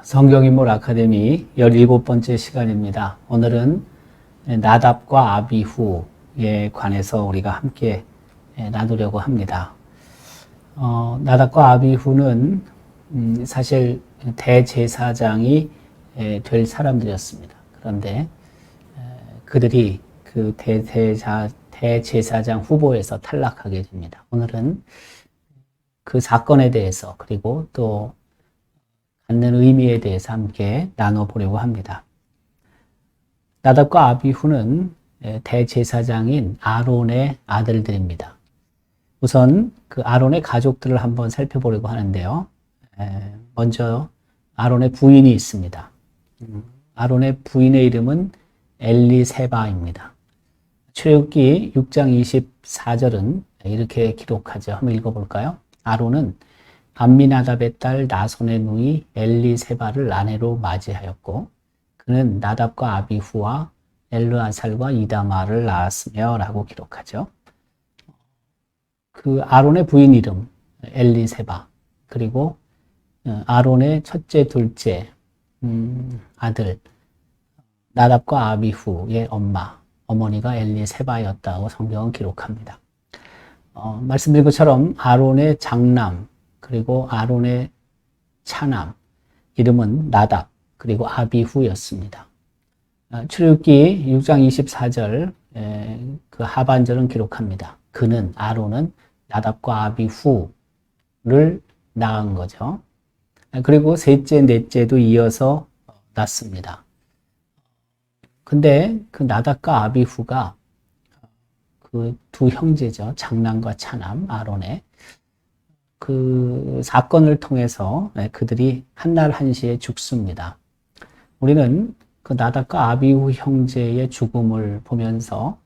성경인물 아카데미 17번째 시간입니다. 오늘은 나답과 아비후에 관해서 우리가 함께 나누려고 합니다. 나답과 아비후는 사실 대제사장이 될 사람들이었습니다. 그런데 그들이 그 대제사장 후보에서 탈락하게 됩니다. 오늘은 그 사건에 대해서 그리고 또 갖는 의미에 대해서 함께 나눠보려고 합니다. 나답과 아비후는 대제사장인 아론의 아들들입니다. 우선 그 아론의 가족들을 한번 살펴보려고 하는데요. 먼저 아론의 부인이 있습니다. 아론의 부인의 이름은 엘리세바입니다. 출애굽기 6장 24절은 이렇게 기록하죠. 한번 읽어볼까요? 아론은 암미나답의 딸 나손의 누이 엘리세바를 아내로 맞이하였고 그는 나답과 아비후와 엘르아살과 이다마를 낳았으며 라고 기록하죠. 그 아론의 부인 이름 엘리세바 그리고 아론의 첫째 둘째 아들 나답과 아비후의 어머니가 엘리세바였다고 성경은 기록합니다. 말씀드린 것처럼 아론의 장남 그리고 아론의 차남 이름은 나답 그리고 아비후였습니다. 출애굽기 6장 24절 그 하반절은 기록합니다. 아론은 나답과 아비후를 낳은 거죠. 그리고 셋째, 넷째도 이어서 낳습니다. 근데 그 나답과 아비후가 그 두 형제죠. 장남과 차남 아론의 그 사건을 통해서 그들이 한날 한시에 죽습니다. 우리는 그 나답과 아비후 형제의 죽음을 보면서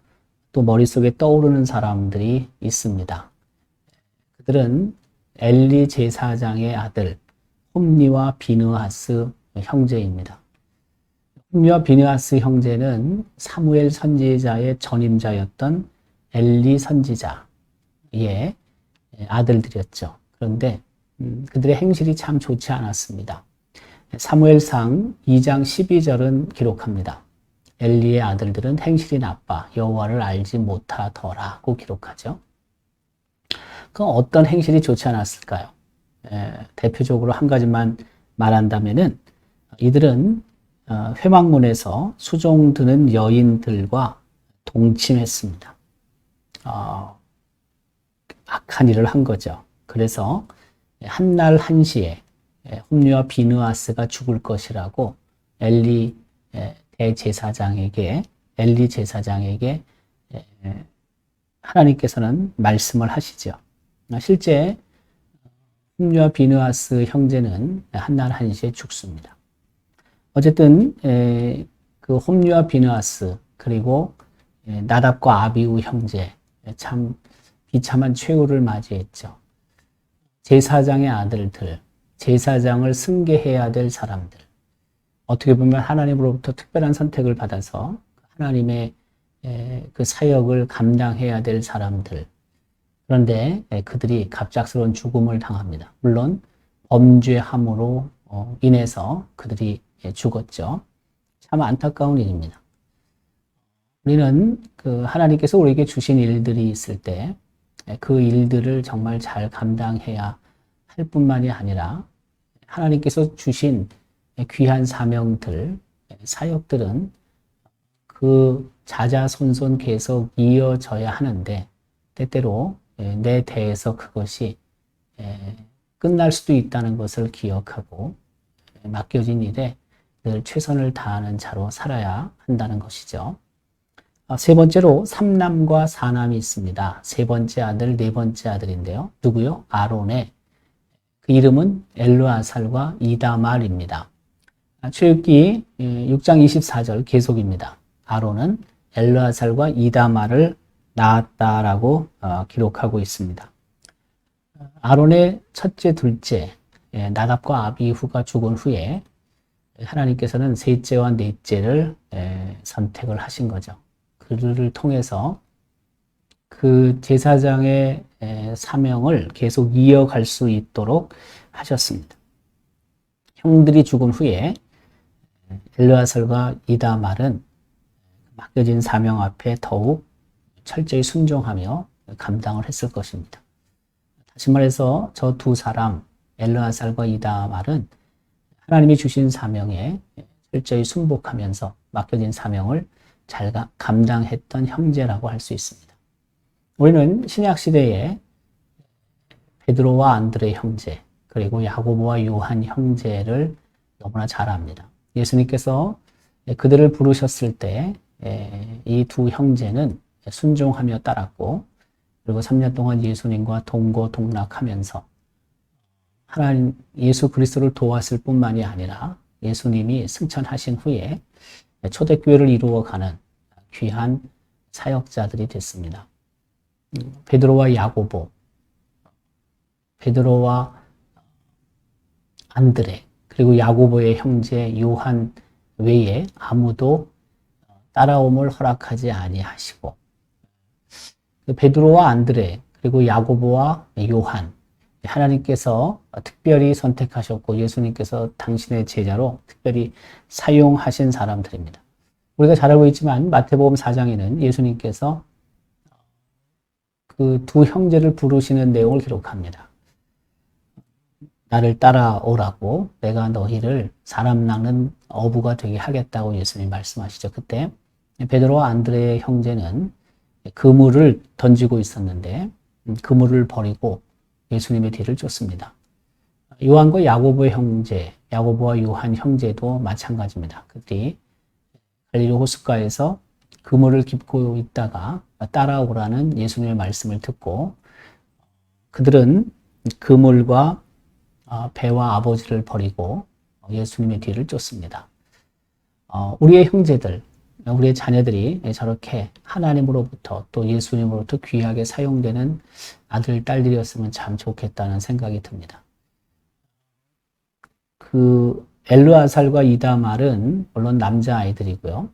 또 머릿속에 떠오르는 사람들이 있습니다. 그들은 엘리 제사장의 아들 홈니와 비느하스 형제입니다. 홈니와 비느하스 형제는 사무엘 선지자의 전임자였던 엘리 선지자의 아들들이었죠. 그런데 그들의 행실이 참 좋지 않았습니다. 사무엘상 2장 12절은 기록합니다. 엘리의 아들들은 행실이 나빠 여호와를 알지 못하더라고 기록하죠. 그럼 어떤 행실이 좋지 않았을까요? 대표적으로 한 가지만 말한다면은 이들은 회막문에서 수종 드는 여인들과 동침했습니다. 악한 일을 한 거죠. 그래서 한날 한시에 홈리와 비느하스가 죽을 것이라고 엘리 제사장에게 하나님께서는 말씀을 하시죠. 실제 홈리와 비느하스 형제는 한날 한시에 죽습니다. 어쨌든 그 홈리와 비느하스 그리고 나답과 아비후 형제 참 비참한 최후를 맞이했죠. 제사장의 아들들, 제사장을 승계해야 될 사람들, 어떻게 보면 하나님으로부터 특별한 선택을 받아서 하나님의 그 사역을 감당해야 될 사람들. 그런데 그들이 갑작스러운 죽음을 당합니다. 물론 범죄함으로 인해서 그들이 죽었죠. 참 안타까운 일입니다. 우리는 그 하나님께서 우리에게 주신 일들이 있을 때 그 일들을 정말 잘 감당해야 할 뿐만이 아니라 하나님께서 주신 귀한 사명들, 사역들은 그 자자손손 계속 이어져야 하는데 때때로 내 대에서 그것이 끝날 수도 있다는 것을 기억하고 맡겨진 일에 늘 최선을 다하는 자로 살아야 한다는 것이죠. 세 번째로 삼남과 사남이 있습니다. 세 번째 아들, 네 번째 아들인데요. 누구요? 아론의 그 이름은 엘르아살과 이다말입니다. 출애굽기 6장 24절 계속입니다. 아론은 엘르아살과 이다말을 낳았다라고 기록하고 있습니다. 아론의 첫째, 둘째 나답과 아비후가 죽은 후에 하나님께서는 셋째와 넷째를 선택을 하신 거죠. 그들을 통해서 그 제사장의 사명을 계속 이어갈 수 있도록 하셨습니다. 형들이 죽은 후에 엘르아살과 이다말은 맡겨진 사명 앞에 더욱 철저히 순종하며 감당을 했을 것입니다. 다시 말해서 저 두 사람 엘르아살과 이다말은 하나님이 주신 사명에 철저히 순복하면서 맡겨진 사명을 잘 감당했던 형제라고 할 수 있습니다. 우리는 신약 시대에 베드로와 안드레 형제, 그리고 야고보와 요한 형제를 너무나 잘 압니다. 예수님께서 그들을 부르셨을 때 이 두 형제는 순종하며 따랐고, 그리고 3년 동안 예수님과 동고동락하면서 하나님 예수 그리스도를 도왔을 뿐만이 아니라 예수님이 승천하신 후에 초대교회를 이루어가는 귀한 사역자들이 됐습니다. 베드로와 야고보, 베드로와 안드레, 그리고 야고보의 형제 요한 외에 아무도 따라옴을 허락하지 아니하시고, 베드로와 안드레, 그리고 야고보와 요한, 하나님께서 특별히 선택하셨고 예수님께서 당신의 제자로 특별히 사용하신 사람들입니다. 우리가 잘 알고 있지만 마태복음 4장에는 예수님께서 그 두 형제를 부르시는 내용을 기록합니다. 나를 따라오라고 내가 너희를 사람 낚는 어부가 되게 하겠다고 예수님 말씀하시죠. 그때 베드로와 안드레의 형제는 그물을 던지고 있었는데 그물을 버리고 예수님의 뒤를 쫓습니다. 요한과 야고보의 형제, 야고보와 요한 형제도 마찬가지입니다. 그들이 갈릴리 호숫가에서 그물을 깁고 있다가 따라오라는 예수님의 말씀을 듣고 그들은 그물과 배와 아버지를 버리고 예수님의 뒤를 쫓습니다. 우리의 형제들, 우리의 자녀들이 저렇게 하나님으로부터 또 예수님으로부터 귀하게 사용되는 아들, 딸들이었으면 참 좋겠다는 생각이 듭니다. 그 엘르아살과 이다말은 물론 남자아이들이고요.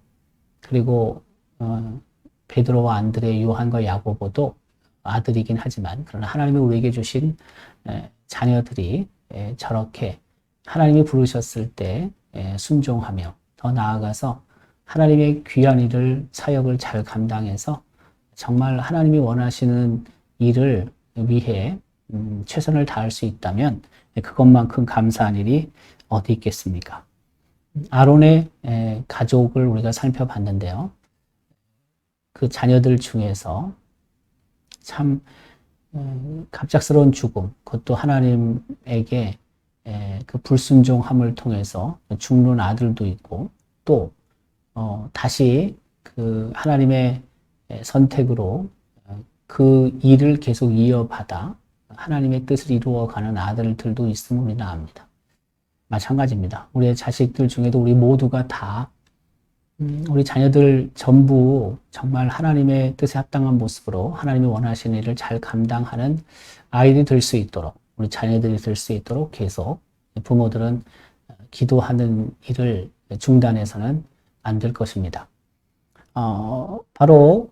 그리고 베드로와 안드레, 요한과 야고보도 아들이긴 하지만 그러나 하나님이 우리에게 주신 자녀들이 저렇게 하나님이 부르셨을 때 순종하며 더 나아가서 하나님의 귀한 일을 사역을 잘 감당해서 정말 하나님이 원하시는 일을 위해 최선을 다할 수 있다면 그것만큼 감사한 일이 어디 있겠습니까? 아론의 가족을 우리가 살펴봤는데요. 그 자녀들 중에서 참 갑작스러운 죽음, 그것도 하나님에게 그 불순종함을 통해서 죽는 아들도 있고 또 다시 그 하나님의 선택으로 그 일을 계속 이어받아 하나님의 뜻을 이루어가는 아들들도 있음을 우리는 압니다. 마찬가지입니다. 우리의 자식들 중에도 우리 모두가 다 우리 자녀들 전부 정말 하나님의 뜻에 합당한 모습으로 하나님이 원하시는 일을 잘 감당하는 아이들이 될 수 있도록 우리 자녀들이 될 수 있도록 계속 부모들은 기도하는 일을 중단해서는 안 될 것입니다. 바로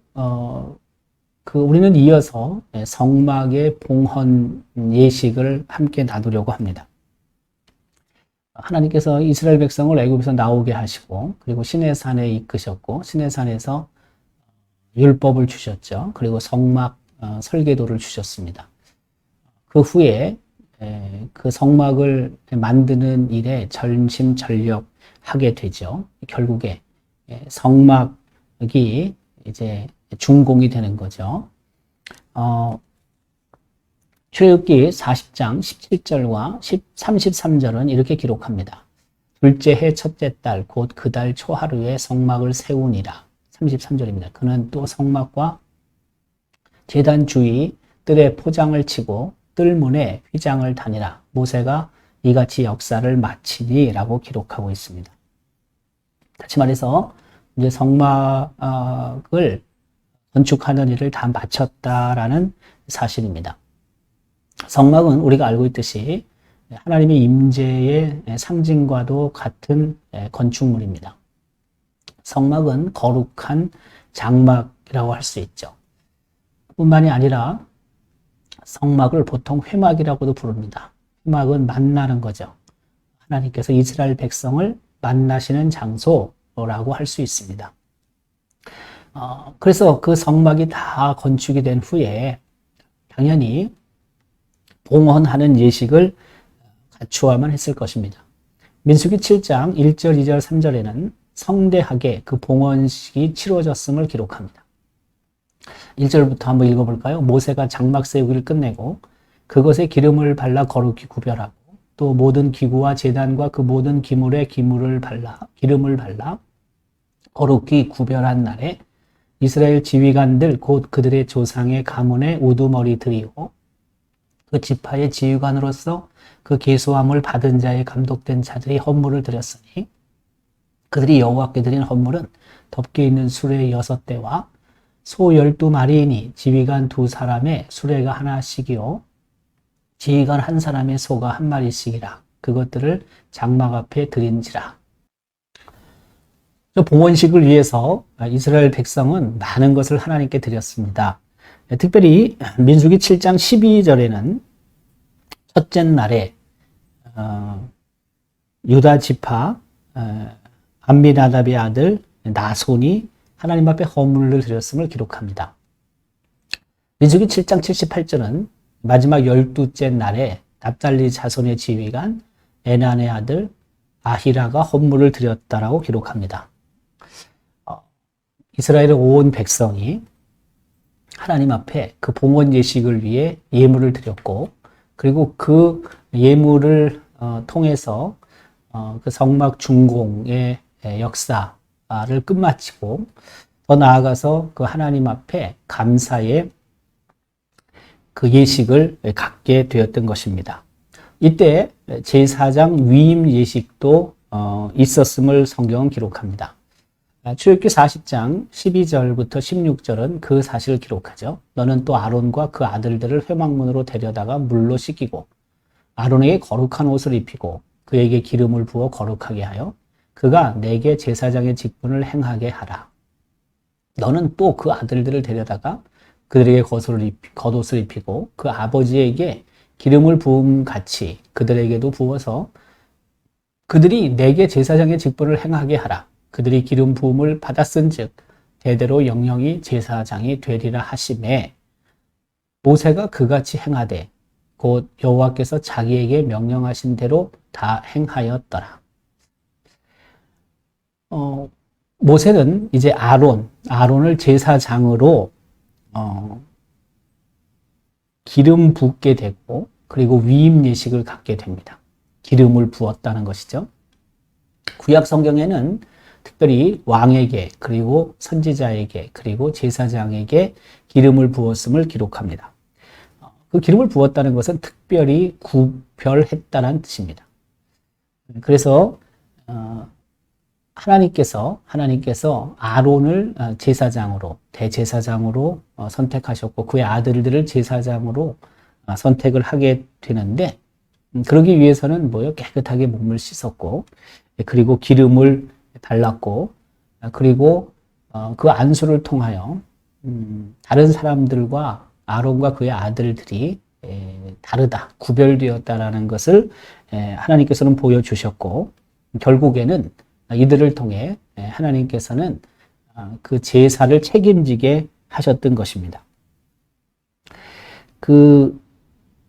우리는 이어서 성막의 봉헌 예식을 함께 나누려고 합니다. 하나님께서 이스라엘 백성을 애굽에서 나오게 하시고 그리고 시내산에 이끄셨고 시내산에서 율법을 주셨죠. 그리고 성막 설계도를 주셨습니다. 그 후에 그 성막을 만드는 일에 전심전력하게 되죠. 결국에 성막이 이제 준공이 되는 거죠. 출애굽기 40장 17절과 33절은 이렇게 기록합니다. 둘째 해 첫째 달 곧 그 달 초하루에 성막을 세우니라. 33절입니다. 그는 또 성막과 제단 주위 뜰에 포장을 치고 뜰문에 휘장을 다니라. 모세가 이같이 역사를 마치니 라고 기록하고 있습니다. 다시 말해서 이제 성막을 건축하는 일을 다 마쳤다라는 사실입니다. 성막은 우리가 알고 있듯이 하나님의 임재의 상징과도 같은 건축물입니다. 성막은 거룩한 장막이라고 할 수 있죠. 뿐만이 아니라 성막을 보통 회막이라고도 부릅니다. 회막은 만나는 거죠. 하나님께서 이스라엘 백성을 만나시는 장소라고 할 수 있습니다. 그래서 그 성막이 다 건축이 된 후에 당연히 봉헌하는 예식을 갖추어야만 했을 것입니다. 민수기 7장 1절, 2절, 3절에는 성대하게 그 봉헌식이 치러졌음을 기록합니다. 1절부터 한번 읽어볼까요? 모세가 장막 세우기를 끝내고 그것에 기름을 발라 거룩히 구별하고 또 모든 기구와 제단과 그 모든 기물에 기름을 발라 거룩히 구별한 날에 이스라엘 지휘관들 곧 그들의 조상의 가문의 우두머리들이요 그 지파의 지휘관으로서 그 계수함을 받은 자의 감독된 자들이 헌물을 드렸으니 그들이 여호와께 드린 헌물은 덮개 있는 수레 6대와 소 12마리이니 지휘관 2사람의 수레가 하나씩이요 지휘관 한 사람의 소가 한 마리씩이라 그것들을 장막 앞에 드린지라. 봉헌식을 위해서 이스라엘 백성은 많은 것을 하나님께 드렸습니다. 특별히 민수기 7장 12절에는 첫째 날에 유다 지파 암미나답의 아들 나손이 하나님 앞에 헌물을 드렸음을 기록합니다. 민수기 7장 78절은 마지막 12째 날에 납달리 자손의 지휘관 에난의 아들 아히라가 헌물을 드렸다라고 기록합니다. 이스라엘의 온 백성이 하나님 앞에 그 봉헌 예식을 위해 예물을 드렸고 그리고 그 예물을 통해서 그 성막 준공의 역사를 끝마치고 더 나아가서 그 하나님 앞에 감사의 그 예식을 갖게 되었던 것입니다. 이때 제4장 위임 예식도 있었음을 성경은 기록합니다. 출애굽기 40장 12절부터 16절은 그 사실을 기록하죠. 너는 또 아론과 그 아들들을 회막문으로 데려다가 물로 씻기고 아론에게 거룩한 옷을 입히고 그에게 기름을 부어 거룩하게 하여 그가 내게 제사장의 직분을 행하게 하라. 너는 또 그 아들들을 데려다가 그들에게 겉옷을 입히고 그 아버지에게 기름을 부음 같이 그들에게도 부어서 그들이 내게 제사장의 직분을 행하게 하라. 그들이 기름 부음을 받았은즉 대대로 영영이 제사장이 되리라 하시매 모세가 그같이 행하되 곧 여호와께서 자기에게 명령하신 대로 다 행하였더라. 모세는 이제 아론을 제사장으로 기름 붓게 되고 그리고 위임 예식을 갖게 됩니다. 기름을 부었다는 것이죠. 구약 성경에는 특별히 왕에게 그리고 선지자에게 그리고 제사장에게 기름을 부었음을 기록합니다. 그 기름을 부었다는 것은 특별히 구별했다는 뜻입니다. 그래서 하나님께서 아론을 제사장으로 대제사장으로 선택하셨고 그의 아들들을 제사장으로 선택을 하게 되는데 그러기 위해서는 깨끗하게 몸을 씻었고 그리고 기름을 달랐고 그리고 그 안수를 통하여 다른 사람들과 아론과 그의 아들들이 다르다, 구별되었다라는 것을 하나님께서는 보여주셨고 결국에는 이들을 통해 하나님께서는 그 제사를 책임지게 하셨던 것입니다. 그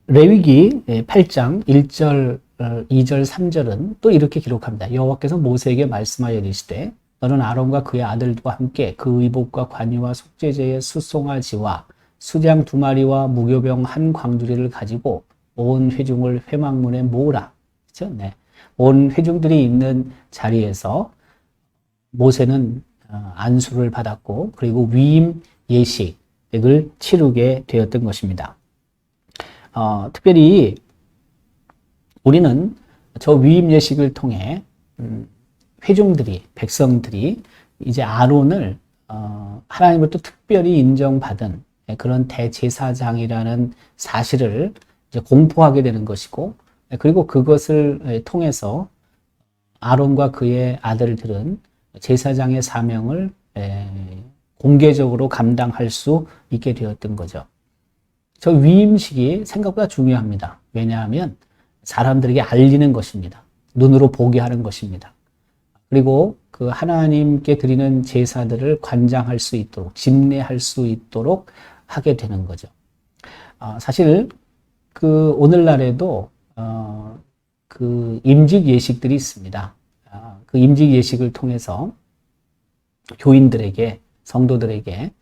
레위기 8장 1절, 2절, 3절은 또 이렇게 기록합니다. 여호와께서 모세에게 말씀하여 이르시되 너는 아론과 그의 아들과 함께 그 의복과 관유와 속죄제의 수송아지와 수장 2마리와 무교병 1광주리를 가지고 온 회중을 회막문에 모으라. 그렇죠? 네. 온 회중들이 있는 자리에서 모세는 안수를 받았고 그리고 위임 예식을 치르게 되었던 것입니다. 특별히 우리는 저 위임 예식을 통해 백성들이 이제 아론을 하나님으로부터 특별히 인정받은 그런 대제사장이라는 사실을 이제 공포하게 되는 것이고 그리고 그것을 통해서 아론과 그의 아들들은 제사장의 사명을 공개적으로 감당할 수 있게 되었던 거죠. 저 위임식이 생각보다 중요합니다. 왜냐하면 사람들에게 알리는 것입니다. 눈으로 보게 하는 것입니다. 그리고 그 하나님께 드리는 제사들을 관장할 수 있도록, 집례할 수 있도록 하게 되는 거죠. 사실 그 오늘날에도 그 임직 예식들이 있습니다. 그 임직 예식을 통해서 교인들에게, 성도들에게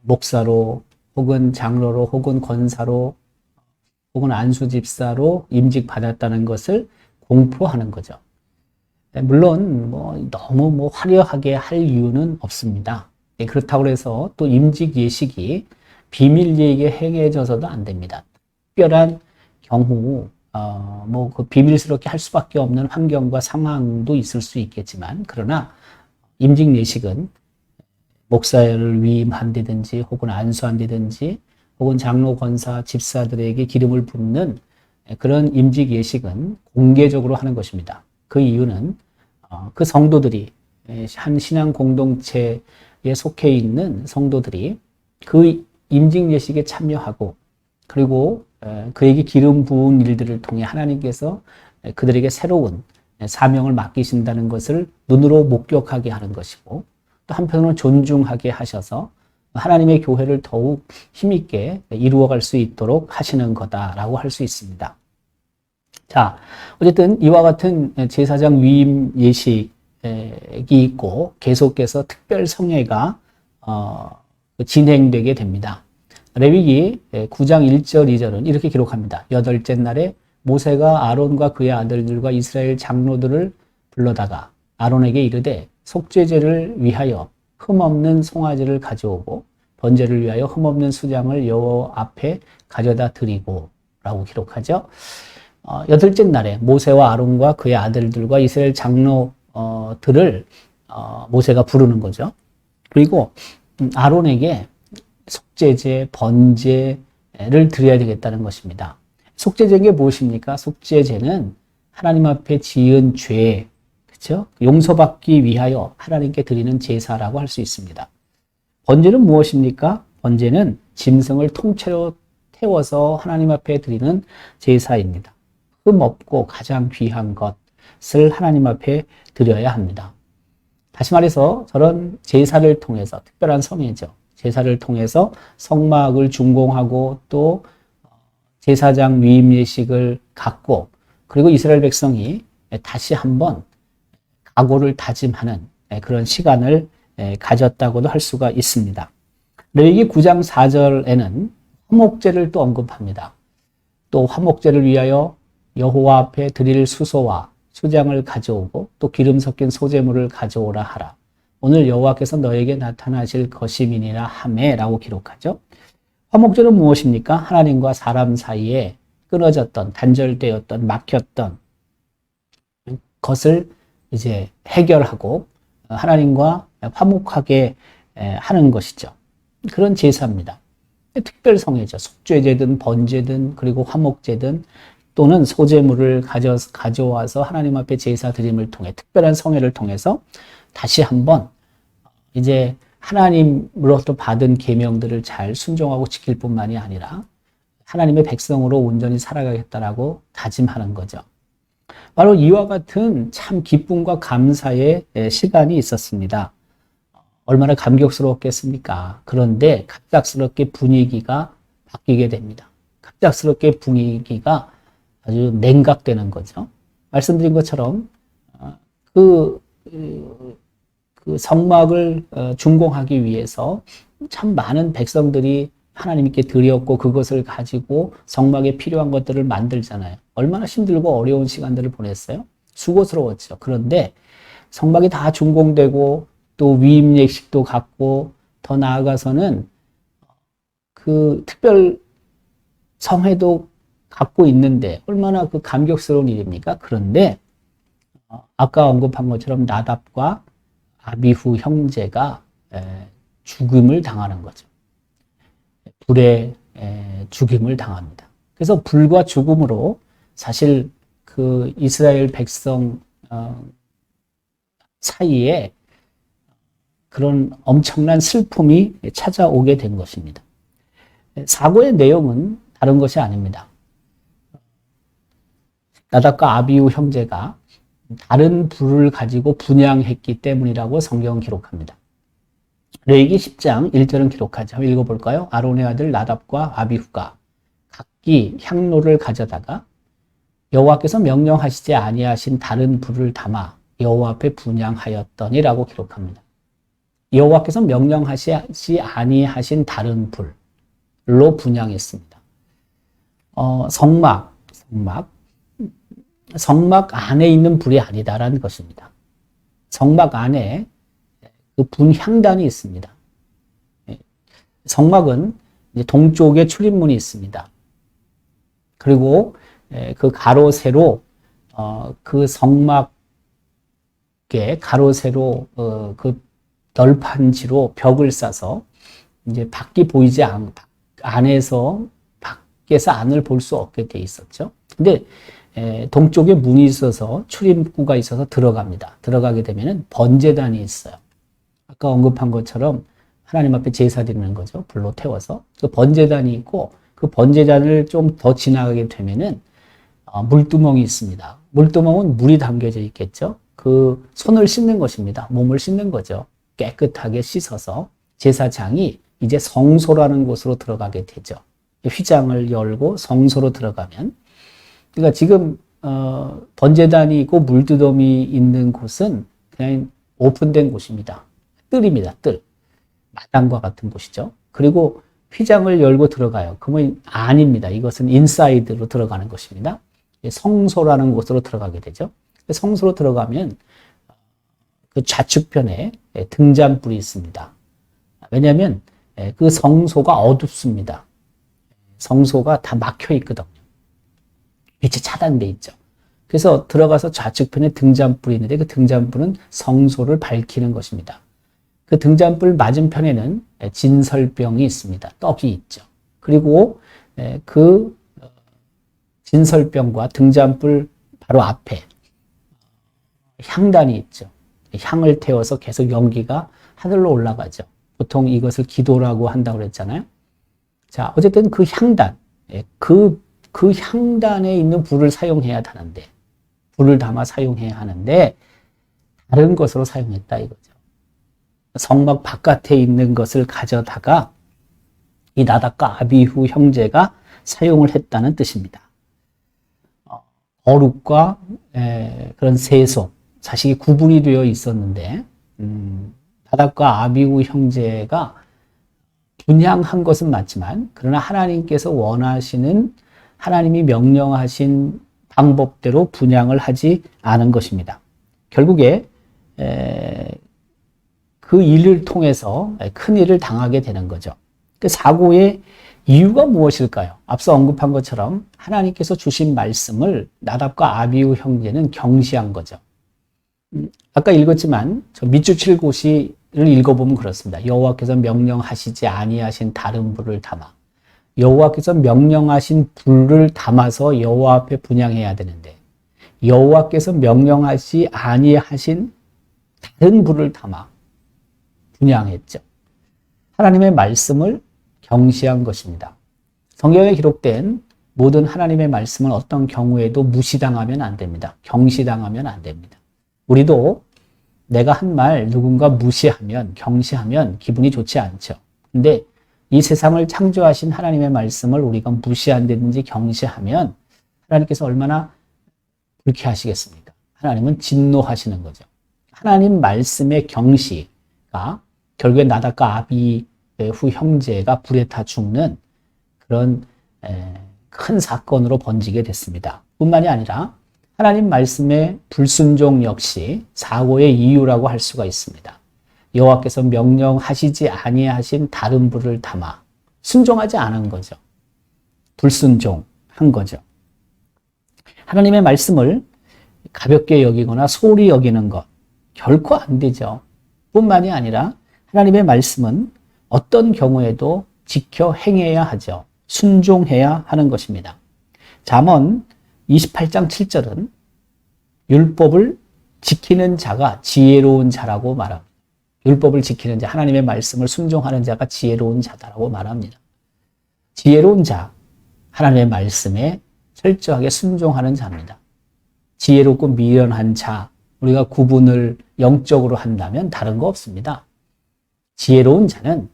목사로 혹은 장로로 혹은 권사로 혹은 안수집사로 임직받았다는 것을 공포하는 거죠. 물론 너무 화려하게 할 이유는 없습니다. 그렇다고 해서 또 임직 예식이 비밀 예식에 행해져서도 안 됩니다. 특별한 경우 그 비밀스럽게 할 수밖에 없는 환경과 상황도 있을 수 있겠지만, 그러나 임직 예식은 목사를 위임한다든지 혹은 안수한다든지 혹은 장로, 권사, 집사들에게 기름을 붓는 그런 임직 예식은 공개적으로 하는 것입니다. 그 이유는 그 성도들이, 한 신앙 공동체에 속해 있는 성도들이 그 임직 예식에 참여하고, 그리고 그에게 기름 부은 일들을 통해 하나님께서 그들에게 새로운 사명을 맡기신다는 것을 눈으로 목격하게 하는 것이고, 또 한편으로는 존중하게 하셔서 하나님의 교회를 더욱 힘있게 이루어갈 수 있도록 하시는 거다라고 할 수 있습니다. 자, 어쨌든 이와 같은 제사장 위임 예식이 있고 계속해서 특별 성회가 진행되게 됩니다. 레위기 9장 1절 2절은 이렇게 기록합니다. 여덟째 날에 모세가 아론과 그의 아들들과 이스라엘 장로들을 불러다가 아론에게 이르되 속죄제를 위하여 흠없는 송아지를 가져오고 번제를 위하여 흠없는 수장을 여호와 앞에 가져다 드리고 라고 기록하죠. 여덟째 날에 모세와 아론과 그의 아들들과 이스라엘 장로들을 모세가 부르는 거죠. 그리고 아론에게 속죄제, 번제를 드려야 되겠다는 것입니다. 속죄제는 게 무엇입니까? 속죄제는 하나님 앞에 지은 죄, 그렇죠? 용서받기 위하여 하나님께 드리는 제사라고 할 수 있습니다. 번제는 무엇입니까? 번제는 짐승을 통째로 태워서 하나님 앞에 드리는 제사입니다. 흠 없고 가장 귀한 것을 하나님 앞에 드려야 합니다. 다시 말해서 저런 제사를 통해서, 특별한 성회죠. 제사를 통해서 성막을 준공하고 또 제사장 위임 예식을 갖고, 그리고 이스라엘 백성이 다시 한번 각오를 다짐하는 그런 시간을 가졌다고도 할 수가 있습니다. 레위기 9장 4절에는 화목제를 또 언급합니다. 또 화목제를 위하여 여호와 앞에 드릴 수소와 수장을 가져오고 또 기름 섞인 소제물을 가져오라 하라. 오늘 여호와께서 너에게 나타나실 것임이니라 하매 라고 기록하죠. 화목제는 무엇입니까? 하나님과 사람 사이에 끊어졌던, 단절되었던, 막혔던 것을 이제 해결하고 하나님과 화목하게 하는 것이죠. 그런 제사입니다. 특별성회죠. 속죄제든 번제든 그리고 화목제든 또는 소제물을 가져와서 하나님 앞에 제사 드림을 통해 특별한 성회를 통해서 다시 한번 이제 하나님으로부터 받은 계명들을 잘 순종하고 지킬 뿐만이 아니라 하나님의 백성으로 온전히 살아가겠다라고 다짐하는 거죠. 바로 이와 같은 참 기쁨과 감사의 시간이 있었습니다. 얼마나 감격스러웠겠습니까? 그런데 갑작스럽게 분위기가 바뀌게 됩니다. 갑작스럽게 분위기가 아주 냉각되는 거죠. 말씀드린 것처럼 그 성막을 준공하기 위해서 참 많은 백성들이 하나님께 드렸고 그것을 가지고 성막에 필요한 것들을 만들잖아요. 얼마나 힘들고 어려운 시간들을 보냈어요? 수고스러웠죠. 그런데 성막이 다 준공되고 또 위임 예식도 갖고 더 나아가서는 그 특별 성회도 갖고 있는데 얼마나 그 감격스러운 일입니까? 그런데 아까 언급한 것처럼 나답과 아비후 형제가 죽음을 당하는 거죠. 불에 죽임을 당합니다. 그래서 불과 죽음으로 사실 그 이스라엘 백성 사이에 그런 엄청난 슬픔이 찾아오게 된 것입니다. 사고의 내용은 다른 것이 아닙니다. 나답과 아비후 형제가 다른 불을 가지고 분향했기 때문이라고 성경은 기록합니다. 레위기 10장 1절은 기록하죠. 한번 읽어볼까요? 아론의 아들 나답과 아비후가 각기 향로를 가져다가 여호와께서 명령하시지 아니하신 다른 불을 담아 여호와 앞에 분향하였더니라고 기록합니다. 여호와께서 명령하시지 아니하신 다른 불로 분향했습니다. 성막 안에 있는 불이 아니다라는 것입니다. 성막 안에 그 분향단이 있습니다. 성막은 이제 동쪽에 출입문이 있습니다. 그리고 그 가로 세로 그 성막에 가로 세로 그 널판지로 벽을 싸서 이제 밖이 보이지 안에서 밖에서 안을 볼 수 없게 돼 있었죠. 근데 동쪽에 문이 있어서 출입구가 있어서 들어갑니다. 들어가게 되면은 번제단이 있어요. 아까 언급한 것처럼 하나님 앞에 제사 드리는 거죠. 불로 태워서 그 번제단이 있고 그 번제단을 좀 더 지나가게 되면은 물두멍이 있습니다. 물두멍은 물이 담겨져 있겠죠. 그 손을 씻는 것입니다. 몸을 씻는 거죠. 깨끗하게 씻어서 제사장이 이제 성소라는 곳으로 들어가게 되죠. 휘장을 열고 성소로 들어가면, 그러니까 지금 번제단이 있고 물두덩이 있는 곳은 그냥 오픈된 곳입니다. 뜰입니다. 뜰. 마당과 같은 곳이죠. 그리고 휘장을 열고 들어가요. 그러면 아닙니다. 이것은 인사이드로 들어가는 것입니다. 성소라는 곳으로 들어가게 되죠. 성소로 들어가면 그 좌측편에 등잔불이 있습니다. 왜냐하면 그 성소가 어둡습니다. 성소가 다 막혀 있거든요. 빛이 차단돼 있죠. 그래서 들어가서 좌측편에 등잔불이 있는데 그 등잔불은 성소를 밝히는 것입니다. 그 등잔불 맞은편에는 진설병이 있습니다. 떡이 있죠. 그리고 그 진설병과 등잔불 바로 앞에 향단이 있죠. 향을 태워서 계속 연기가 하늘로 올라가죠. 보통 이것을 기도라고 한다고 그랬잖아요. 자, 어쨌든 그 향단, 그 향단에 있는 불을 사용해야 하는데, 불을 담아 사용해야 하는데, 다른 것으로 사용했다 이거죠. 성막 바깥에 있는 것을 가져다가 이 나답과 아비후 형제가 사용을 했다는 뜻입니다. 거룩과 그런 세속, 사실 구분이 되어 있었는데 나답과 아비후 형제가 분향한 것은 맞지만 그러나 하나님께서 원하시는, 하나님이 명령하신 방법대로 분향을 하지 않은 것입니다. 결국에 그 일을 통해서 큰 일을 당하게 되는 거죠. 그 사고의 이유가 무엇일까요? 앞서 언급한 것처럼 하나님께서 주신 말씀을 나답과 아비후 형제는 경시한 거죠. 아까 읽었지만 저 밑줄 칠 곳을 읽어보면 그렇습니다. 여호와께서 명령하시지 아니하신 다른 불을 담아, 여호와께서 명령하신 불을 담아서 여호와 앞에 분향해야 되는데 여호와께서 명령하시 아니하신 다른 불을 담아 분향했죠. 하나님의 말씀을 경시한 것입니다. 성경에 기록된 모든 하나님의 말씀은 어떤 경우에도 무시당하면 안 됩니다. 경시당하면 안 됩니다. 우리도 내가 한 말 누군가 무시하면, 경시하면 기분이 좋지 않죠. 근데 이 세상을 창조하신 하나님의 말씀을 우리가 무시한다든지 경시하면 하나님께서 얼마나 불쾌하시겠습니까? 하나님은 진노하시는 거죠. 하나님 말씀의 경시가 결국에 나답과 아비후 형제가 불에 타 죽는 그런 큰 사건으로 번지게 됐습니다. 뿐만이 아니라 하나님 말씀의 불순종 역시 사고의 이유라고 할 수가 있습니다. 여호와께서 명령하시지 아니하신 다른 불을 담아 순종하지 않은 거죠. 불순종한 거죠. 하나님의 말씀을 가볍게 여기거나 소홀히 여기는 것 결코 안 되죠. 뿐만이 아니라 하나님의 말씀은 어떤 경우에도 지켜 행해야 하죠. 순종해야 하는 것입니다. 잠언 28장 7절은 율법을 지키는 자가 지혜로운 자라고 말합니다. 율법을 지키는 자, 하나님의 말씀을 순종하는 자가 지혜로운 자다라고 말합니다. 지혜로운 자, 하나님의 말씀에 철저하게 순종하는 자입니다. 지혜롭고 미련한 자, 우리가 구분을 영적으로 한다면 다른 거 없습니다. 지혜로운 자는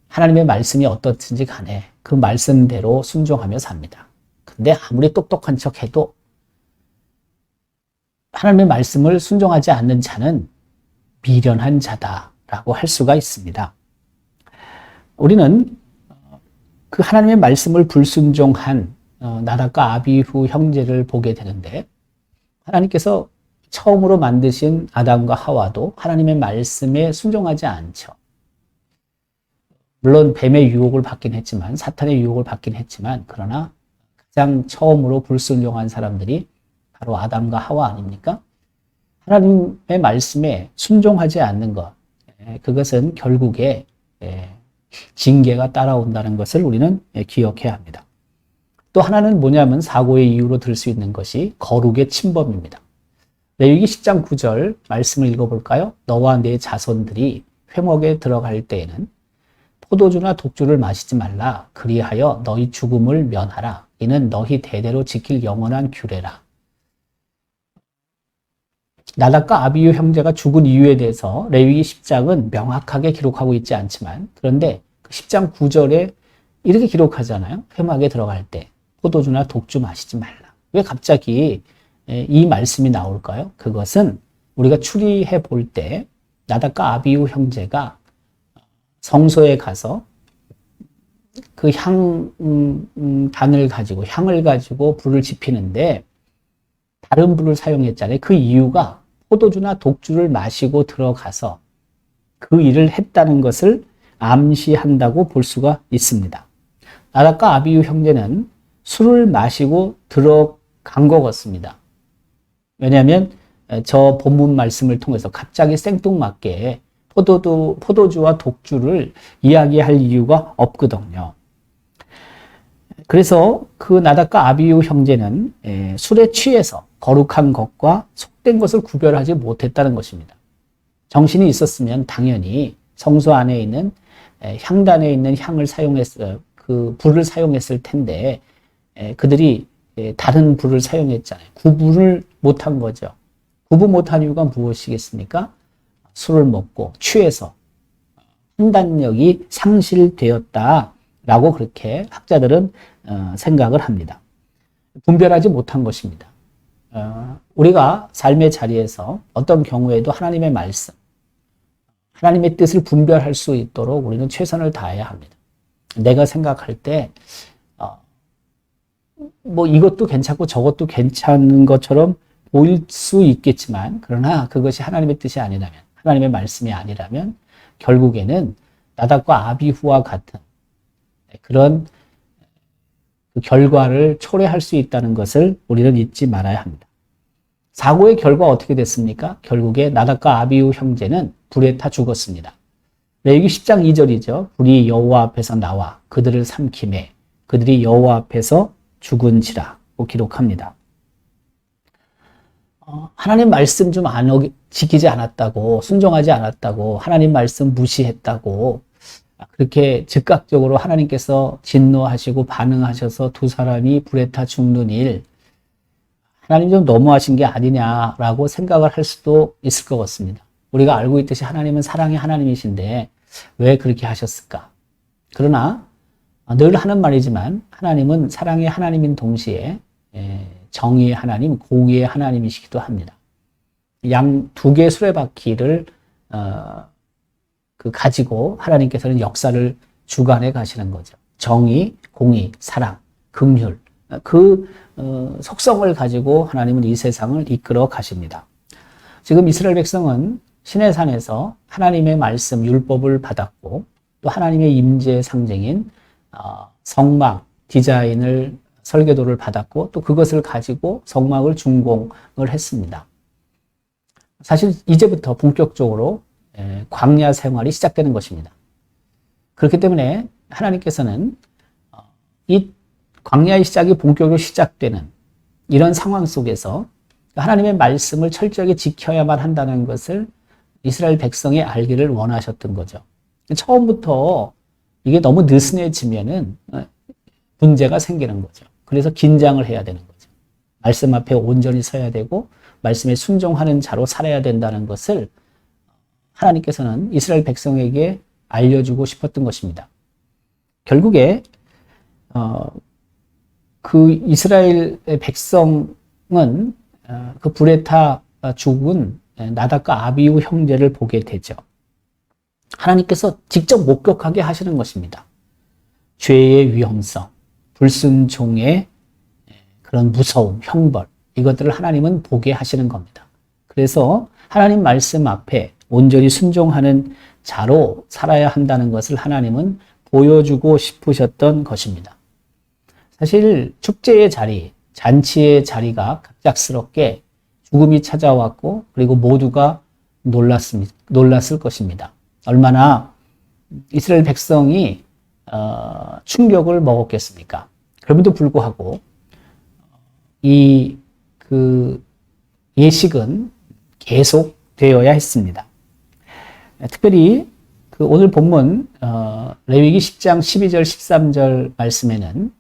하나님의 말씀이 어떻든지 간에 그 말씀대로 순종하며 삽니다. 근데 아무리 똑똑한 척 해도 하나님의 말씀을 순종하지 않는 자는 미련한 자다라고 할 수가 있습니다. 우리는 그 하나님의 말씀을 불순종한 나답과 아비후 형제를 보게 되는데, 하나님께서 처음으로 만드신 아담과 하와도 하나님의 말씀에 순종하지 않죠. 물론 뱀의 유혹을 받긴 했지만, 사탄의 유혹을 받긴 했지만, 그러나 가장 처음으로 불순종한 사람들이 바로 아담과 하와 아닙니까? 하나님의 말씀에 순종하지 않는 것, 그것은 결국에 징계가 따라온다는 것을 우리는 기억해야 합니다. 또 하나는 뭐냐면 사고의 이유로 들 수 있는 것이 거룩의 침범입니다. 레위기 10장 9절 말씀을 읽어볼까요? 너와 네 자손들이 회목에 들어갈 때에는 포도주나 독주를 마시지 말라. 그리하여 너희 죽음을 면하라. 이는 너희 대대로 지킬 영원한 규례라. 나답과 아비후 형제가 죽은 이유에 대해서 레위기 10장은 명확하게 기록하고 있지 않지만, 그런데 그 10장 9절에 이렇게 기록하잖아요. 회막에 들어갈 때 포도주나 독주 마시지 말라. 왜 갑자기 이 말씀이 나올까요? 그것은 우리가 추리해 볼 때 나답과 아비후 형제가 성소에 가서 그 단을 가지고, 향을 가지고 불을 지피는데 다른 불을 사용했잖아요. 그 이유가 포도주나 독주를 마시고 들어가서 그 일을 했다는 것을 암시한다고 볼 수가 있습니다. 나답과 아비후 형제는 술을 마시고 들어간 것 같습니다. 왜냐하면 저 본문 말씀을 통해서 갑자기 생뚱맞게 포도주와 독주를 이야기할 이유가 없거든요. 그래서 그 나답과 아비후 형제는 술에 취해서 거룩한 것과 속된 것을 구별하지 못했다는 것입니다. 정신이 있었으면 당연히 성소 안에 있는 향단에 있는 향을 사용했어요. 그 불을 사용했을 텐데 그들이 다른 불을 사용했잖아요. 구분을 못한 거죠. 구분 못한 이유가 무엇이겠습니까? 술을 먹고 취해서 판단력이 상실되었다라고 그렇게 학자들은 생각을 합니다. 분별하지 못한 것입니다. 우리가 삶의 자리에서 어떤 경우에도 하나님의 말씀, 하나님의 뜻을 분별할 수 있도록 우리는 최선을 다해야 합니다. 내가 생각할 때 뭐 이것도 괜찮고 저것도 괜찮은 것처럼 보일 수 있겠지만, 그러나 그것이 하나님의 뜻이 아니라면, 하나님의 말씀이 아니라면 결국에는 나답과 아비후와 같은 그런 그 결과를 초래할 수 있다는 것을 우리는 잊지 말아야 합니다. 사고의 결과 어떻게 됐습니까? 결국에 나답과 아비후 형제는 불에 타 죽었습니다. 레위기 10장 2절이죠. 불이 여호와 앞에서 나와 그들을 삼키매 그들이 여호와 앞에서 죽은지라고 기록합니다. 하나님 말씀 좀 지키지 않았다고, 순종하지 않았다고, 하나님 말씀 무시했다고, 그렇게 즉각적으로 하나님께서 진노하시고 반응하셔서 두 사람이 불에 타 죽는 일, 하나님 좀 너무하신 게 아니냐라고 생각을 할 수도 있을 것 같습니다. 우리가 알고 있듯이 하나님은 사랑의 하나님이신데 왜 그렇게 하셨을까? 그러나 늘 하는 말이지만 하나님은 사랑의 하나님인 동시에 정의의 하나님, 공의의 하나님이시기도 합니다. 양 두 개의 수레바퀴를 가지고 하나님께서는 역사를 주관해 가시는 거죠. 정의, 공의, 사랑, 긍휼, 그 속성을 가지고 하나님은 이 세상을 이끌어 가십니다. 지금 이스라엘 백성은 시내산에서 하나님의 말씀, 율법을 받았고 또 하나님의 임재의 상징인 성막, 디자인을, 설계도를 받았고 또 그것을 가지고 성막을 준공을 했습니다. 사실 이제부터 본격적으로 광야 생활이 시작되는 것입니다. 그렇기 때문에 하나님께서는 이 광야의 시작이 본격적으로 시작되는 이런 상황 속에서 하나님의 말씀을 철저하게 지켜야만 한다는 것을 이스라엘 백성이 알기를 원하셨던 거죠. 처음부터 이게 너무 느슨해지면은 문제가 생기는 거죠. 그래서 긴장을 해야 되는 거죠. 말씀 앞에 온전히 서야 되고 말씀에 순종하는 자로 살아야 된다는 것을 하나님께서는 이스라엘 백성에게 알려주고 싶었던 것입니다. 결국에 그 이스라엘 백성은 그 불에 타 죽은 나답과 아비후 형제를 보게 되죠. 하나님께서 직접 목격하게 하시는 것입니다. 죄의 위험성, 불순종의 그런 무서움, 형벌, 이것들을 하나님은 보게 하시는 겁니다. 그래서 하나님 말씀 앞에 온전히 순종하는 자로 살아야 한다는 것을 하나님은 보여주고 싶으셨던 것입니다. 사실 축제의 자리, 잔치의 자리가 갑작스럽게 죽음이 찾아왔고 그리고 모두가 놀랐을 것입니다. 얼마나 이스라엘 백성이 충격을 먹었겠습니까? 그럼에도 불구하고 그 예식은 계속되어야 했습니다. 특별히 그 오늘 본문 레위기 10장 12절 13절 말씀에는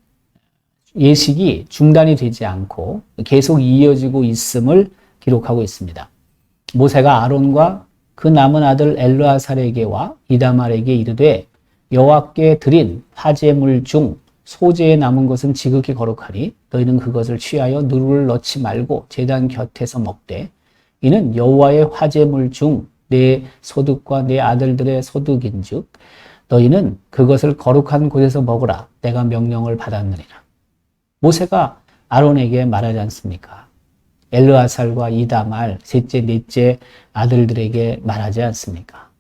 예식이 중단이 되지 않고 계속 이어지고 있음을 기록하고 있습니다. 모세가 아론과 그 남은 아들 엘르아살에게와 이다말에게 이르되 여호와께 드린 화제물 중 소재에 남은 것은 지극히 거룩하니 너희는 그것을 취하여 누룩을 넣지 말고 제단 곁에서 먹되 이는 여호와의 화제물 중 내 소득과 내 아들들의 소득인즉 너희는 그것을 거룩한 곳에서 먹으라. 내가 명령을 받았느니라. 모세가 아론에게 말하지 않습니까? 엘르아살과 이다말 셋째 넷째 아들들에게 말하지 않습니까?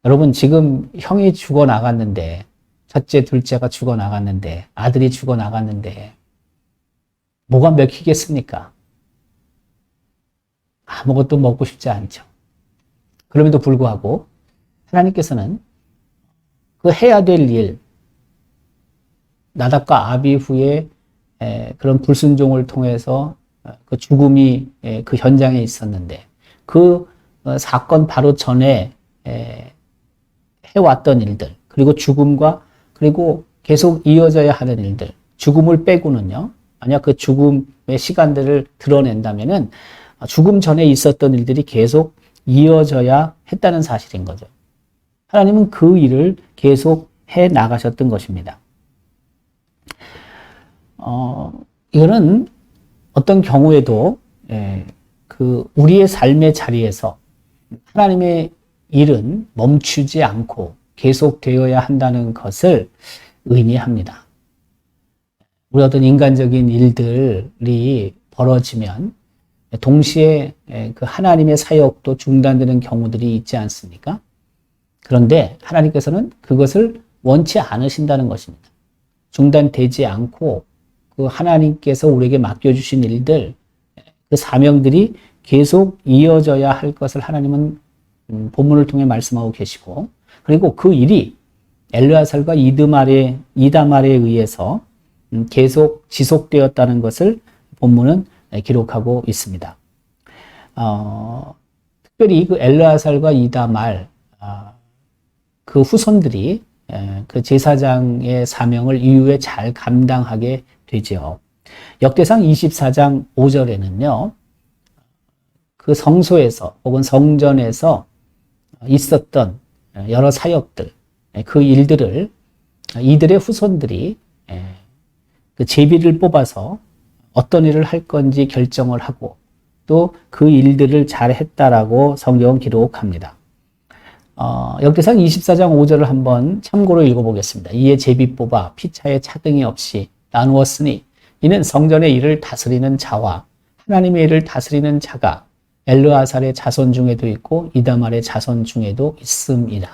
여러분 지금 형이 죽어나갔는데 첫째 둘째가 죽어나갔는데 아들이 죽어나갔는데 뭐가 먹히겠습니까? 아무것도 먹고 싶지 않죠. 그럼에도 불구하고 하나님께서는 그 해야 될 일, 나답과 아비후의 그런 불순종을 통해서 그 죽음이 그 현장에 있었는데 그 사건 바로 전에 해왔던 일들, 그리고 죽음과 그리고 계속 이어져야 하는 일들, 죽음을 빼고는요, 만약 그 죽음의 시간들을 드러낸다면은 죽음 전에 있었던 일들이 계속 이어져야 했다는 사실인 거죠. 하나님은 그 일을 계속 해 나가셨던 것입니다. 이거는 어떤 경우에도 그 우리의 삶의 자리에서 하나님의 일은 멈추지 않고 계속되어야 한다는 것을 의미합니다. 우리 어떤 인간적인 일들이 벌어지면 동시에 그 하나님의 사역도 중단되는 경우들이 있지 않습니까? 그런데 하나님께서는 그것을 원치 않으신다는 것입니다. 중단되지 않고 그 하나님께서 우리에게 맡겨주신 일들, 그 사명들이 계속 이어져야 할 것을 하나님은 본문을 통해 말씀하고 계시고, 그리고 그 일이 엘르아살과 이다말에 의해서 계속 지속되었다는 것을 본문은 기록하고 있습니다. 특별히 그 엘르아살과 이다말 그 후손들이 그 제사장의 사명을 이후에 잘 감당하게 되죠. 역대상 24장 5절에는요. 그 성소에서 혹은 성전에서 있었던 여러 사역들, 그 일들을 이들의 후손들이 그 제비를 뽑아서 어떤 일을 할 건지 결정을 하고 또 그 일들을 잘 했다라고 성경은 기록합니다. 역대상 24장 5절을 한번 참고로 읽어보겠습니다. 이에 제비 뽑아 피차에 차등이 없이 나누었으니 이는 성전의 일을 다스리는 자와 하나님의 일을 다스리는 자가 엘르아살의 자손 중에도 있고 이다말의 자손 중에도 있음이다.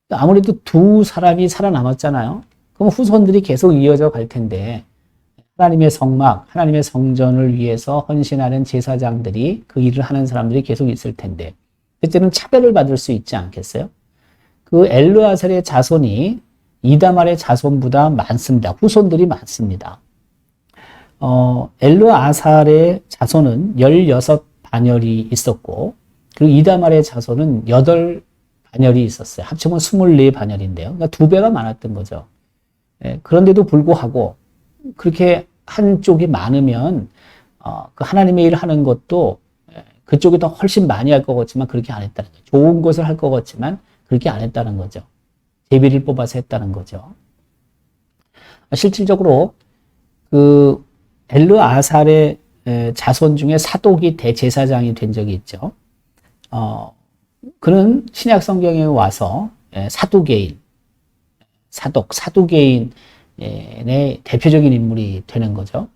아무래도 두 사람이 살아남았잖아요. 그럼 후손들이 계속 이어져 갈 텐데 하나님의 성막, 하나님의 성전을 위해서 헌신하는 제사장들이 그 일을 하는 사람들이 계속 있을 텐데 그때는 차별을 받을 수 있지 않겠어요? 그 엘르아살의 자손이 이다말의 자손보다 많습니다. 후손들이 많습니다. 엘르아살의 자손은 16반열이 있었고 그리고 이다말의 자손은 8반열이 있었어요. 합치면 24반열인데요. 그러니까 2배가 많았던 거죠. 그런데도 불구하고 그렇게 한쪽이 많으면 그 하나님의 일을 하는 것도 그쪽이 더 훨씬 많이 할 것 같지만 그렇게 안 했다는 거죠. 좋은 것을 할 것 같지만 그렇게 안 했다는 거죠. 제비를 뽑아서 했다는 거죠. 실질적으로 그 엘르아살의 자손 중에 사독이 대제사장이 된 적이 있죠. 그는 신약 성경에 와서 사두개인, 사두개인의 대표적인 인물이 되는 거죠.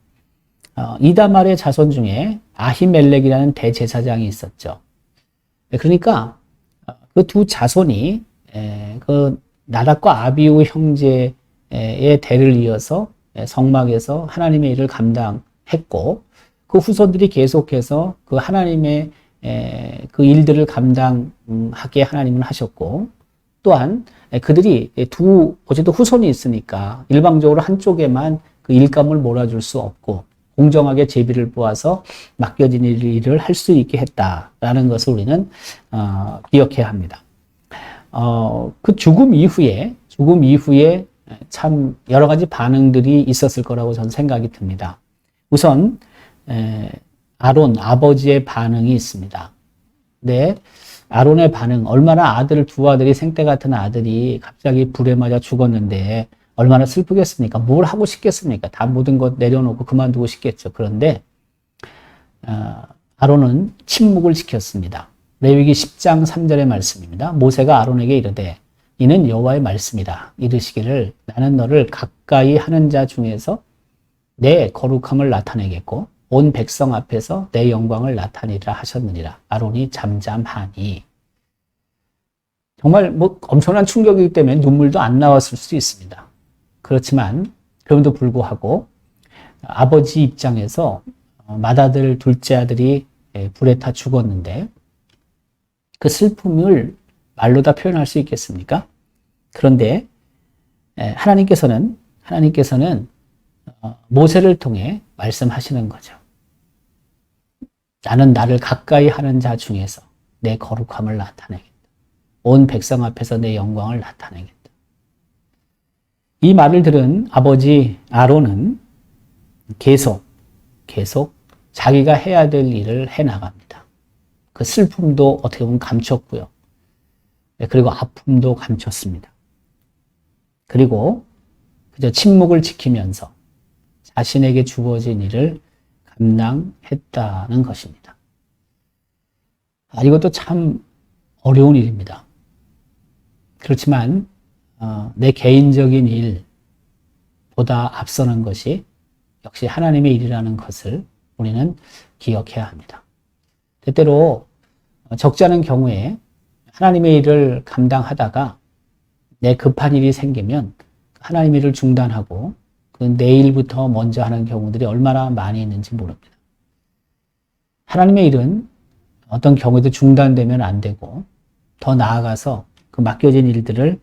이다말의 자손 중에 아히멜렉이라는 대제사장이 있었죠. 그러니까 그 두 자손이 그 나답과 아비후 형제의 대를 이어서 성막에서 하나님의 일을 감당했고 그 후손들이 계속해서 그 하나님의 그 일들을 감당하게 하나님은 하셨고 또한 그들이 어쨌든 후손이 있으니까 일방적으로 한쪽에만 그 일감을 몰아줄 수 없고 공정하게 제비를 뽑아서 맡겨진 일을 할 수 있게 했다라는 것을 우리는 기억해야 합니다. 그 죽음 이후에 참 여러 가지 반응들이 있었을 거라고 저는 생각이 듭니다. 우선 아론 아버지의 반응이 있습니다. 네, 아론의 반응, 얼마나 두 아들이 생때 같은 아들이 갑자기 불에 맞아 죽었는데 얼마나 슬프겠습니까? 뭘 하고 싶겠습니까? 다 모든 것 내려놓고 그만두고 싶겠죠. 그런데 아론은 침묵을 지켰습니다. 레위기 10장 3절의 말씀입니다. 모세가 아론에게 이르되 이는 여호와의 말씀이다. 이르시기를 나는 너를 가까이 하는 자 중에서 내 거룩함을 나타내겠고 온 백성 앞에서 내 영광을 나타내리라 하셨느니라. 아론이 잠잠하니. 정말 엄청난 충격이기 때문에 눈물도 안 나왔을 수 있습니다. 그렇지만 그럼에도 불구하고 아버지 입장에서 맏아들, 둘째 아들이 불에 타 죽었는데 그 슬픔을 말로 다 표현할 수 있겠습니까? 그런데 하나님께서는 모세를 통해 말씀하시는 거죠. 나는 나를 가까이 하는 자 중에서 내 거룩함을 나타내겠다. 온 백성 앞에서 내 영광을 나타내겠다. 이 말을 들은 아버지 아론은 계속 자기가 해야 될 일을 해나갑니다. 그 슬픔도 어떻게 보면 감췄고요. 그리고 아픔도 감췄습니다. 그리고 그저 침묵을 지키면서 자신에게 주어진 일을 감당했다는 것입니다. 이것도 참 어려운 일입니다. 그렇지만 내 개인적인 일보다 앞서는 것이 역시 하나님의 일이라는 것을 우리는 기억해야 합니다. 때때로 적지 않은 경우에 하나님의 일을 감당하다가 내 급한 일이 생기면 하나님의 일을 중단하고 그 내일부터 먼저 하는 경우들이 얼마나 많이 있는지 모릅니다. 하나님의 일은 어떤 경우에도 중단되면 안 되고 더 나아가서 그 맡겨진 일들을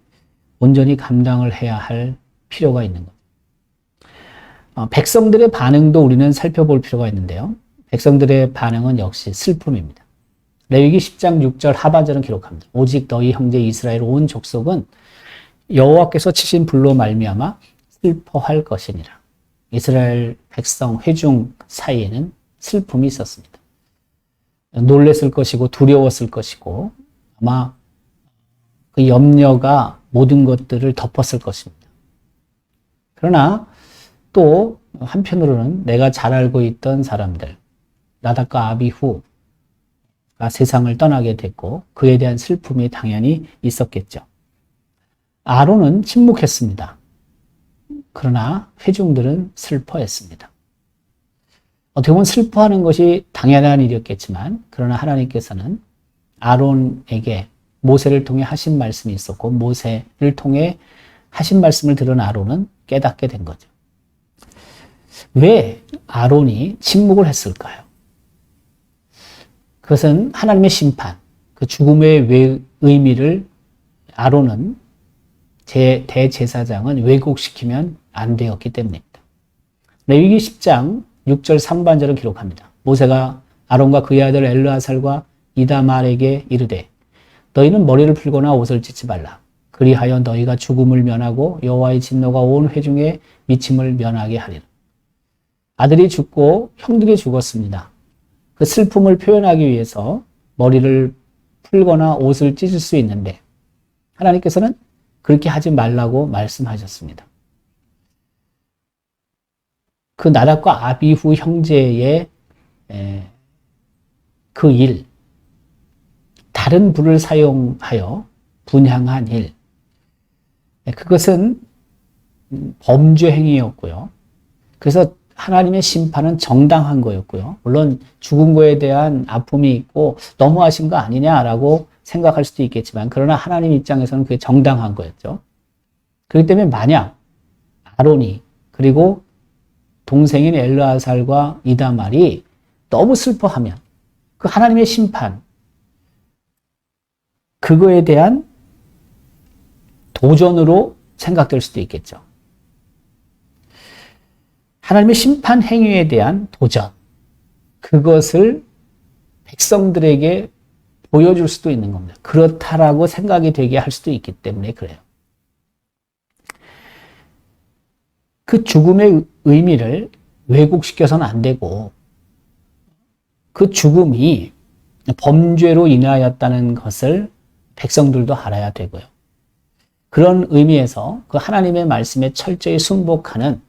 온전히 감당을 해야 할 필요가 있는 거죠. 백성들의 반응도 우리는 살펴볼 필요가 있는데요. 백성들의 반응은 역시 슬픔입니다. 레위기 10장 6절 하반절은 기록합니다. 오직 너희 형제 이스라엘 온 족속은 여호와께서 치신 불로 말미암아 슬퍼할 것이니라. 이스라엘 백성 회중 사이에는 슬픔이 있었습니다. 놀랬을 것이고 두려웠을 것이고 아마 그 염려가 모든 것들을 덮었을 것입니다. 그러나 또 한편으로는 내가 잘 알고 있던 사람들, 나답과 아비후가 세상을 떠나게 됐고 그에 대한 슬픔이 당연히 있었겠죠. 아론은 침묵했습니다. 그러나 회중들은 슬퍼했습니다. 어떻게 보면 슬퍼하는 것이 당연한 일이었겠지만 그러나 하나님께서는 아론에게 모세를 통해 하신 말씀이 있었고 모세를 통해 하신 말씀을 들은 아론은 깨닫게 된 거죠. 왜 아론이 침묵을 했을까요? 그것은 하나님의 심판, 그 죽음의 의미를 아론은 대제사장은 왜곡시키면 안 되었기 때문입니다. 레위기 10장 6절 3반절은 기록합니다. 모세가 아론과 그의 아들 엘르아살과 이다말에게 이르되 너희는 머리를 풀거나 옷을 찢지 말라. 그리하여 너희가 죽음을 면하고 여호와의 진노가 온 회중에 미침을 면하게 하리라. 아들이 죽고 형들이 죽었습니다. 그 슬픔을 표현하기 위해서 머리를 풀거나 옷을 찢을 수 있는데 하나님께서는 그렇게 하지 말라고 말씀하셨습니다. 그 나답과 아비후 형제의 그 일, 다른 불을 사용하여 분향한 일, 그것은 범죄 행위였고요. 그래서 하나님의 심판은 정당한 거였고요. 물론 죽은 거에 대한 아픔이 있고 너무하신 거 아니냐라고 생각할 수도 있겠지만 그러나 하나님 입장에서는 그게 정당한 거였죠. 그렇기 때문에 만약 아론이 그리고 동생인 엘르아살과 이다말이 너무 슬퍼하면 그 하나님의 심판, 그거에 대한 도전으로 생각될 수도 있겠죠. 하나님의 심판 행위에 대한 도전, 그것을 백성들에게 보여줄 수도 있는 겁니다. 그렇다라고 생각이 되게 할 수도 있기 때문에 그래요. 그 죽음의 의미를 왜곡시켜서는 안 되고 그 죽음이 범죄로 인하였다는 것을 백성들도 알아야 되고요. 그런 의미에서 그 하나님의 말씀에 철저히 순복하는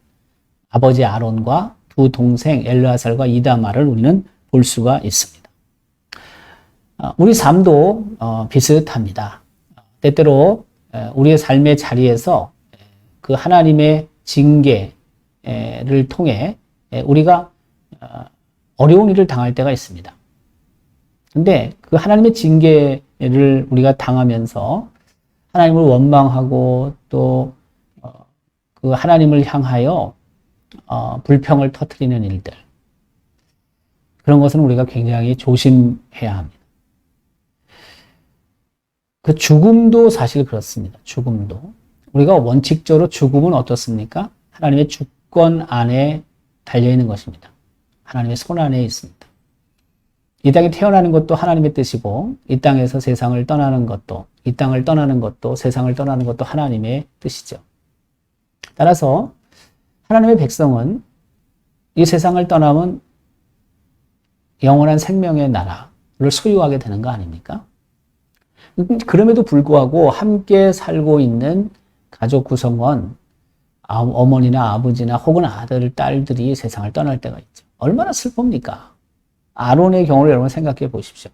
아버지 아론과 두 동생 엘르아살과 이다말을 우리는 볼 수가 있습니다. 우리 삶도 비슷합니다. 때때로 우리의 삶의 자리에서 그 하나님의 징계를 통해 우리가 어려운 일을 당할 때가 있습니다. 근데 그 하나님의 징계를 우리가 당하면서 하나님을 원망하고 또 그 하나님을 향하여 불평을 터뜨리는 일들, 그런 것은 우리가 굉장히 조심해야 합니다. 그 죽음도 사실 그렇습니다. 죽음도. 우리가 원칙적으로 죽음은 어떻습니까? 하나님의 주권 안에 달려있는 것입니다. 하나님의 손 안에 있습니다. 이 땅에 태어나는 것도 하나님의 뜻이고 이 땅에서 세상을 떠나는 것도, 이 땅을 떠나는 것도, 세상을 떠나는 것도 하나님의 뜻이죠. 따라서 하나님의 백성은 이 세상을 떠나면 영원한 생명의 나라를 소유하게 되는 거 아닙니까? 그럼에도 불구하고 함께 살고 있는 가족 구성원, 어머니나 아버지나 혹은 아들, 딸들이 세상을 떠날 때가 있죠. 얼마나 슬픕니까? 아론의 경우를 여러분 생각해 보십시오.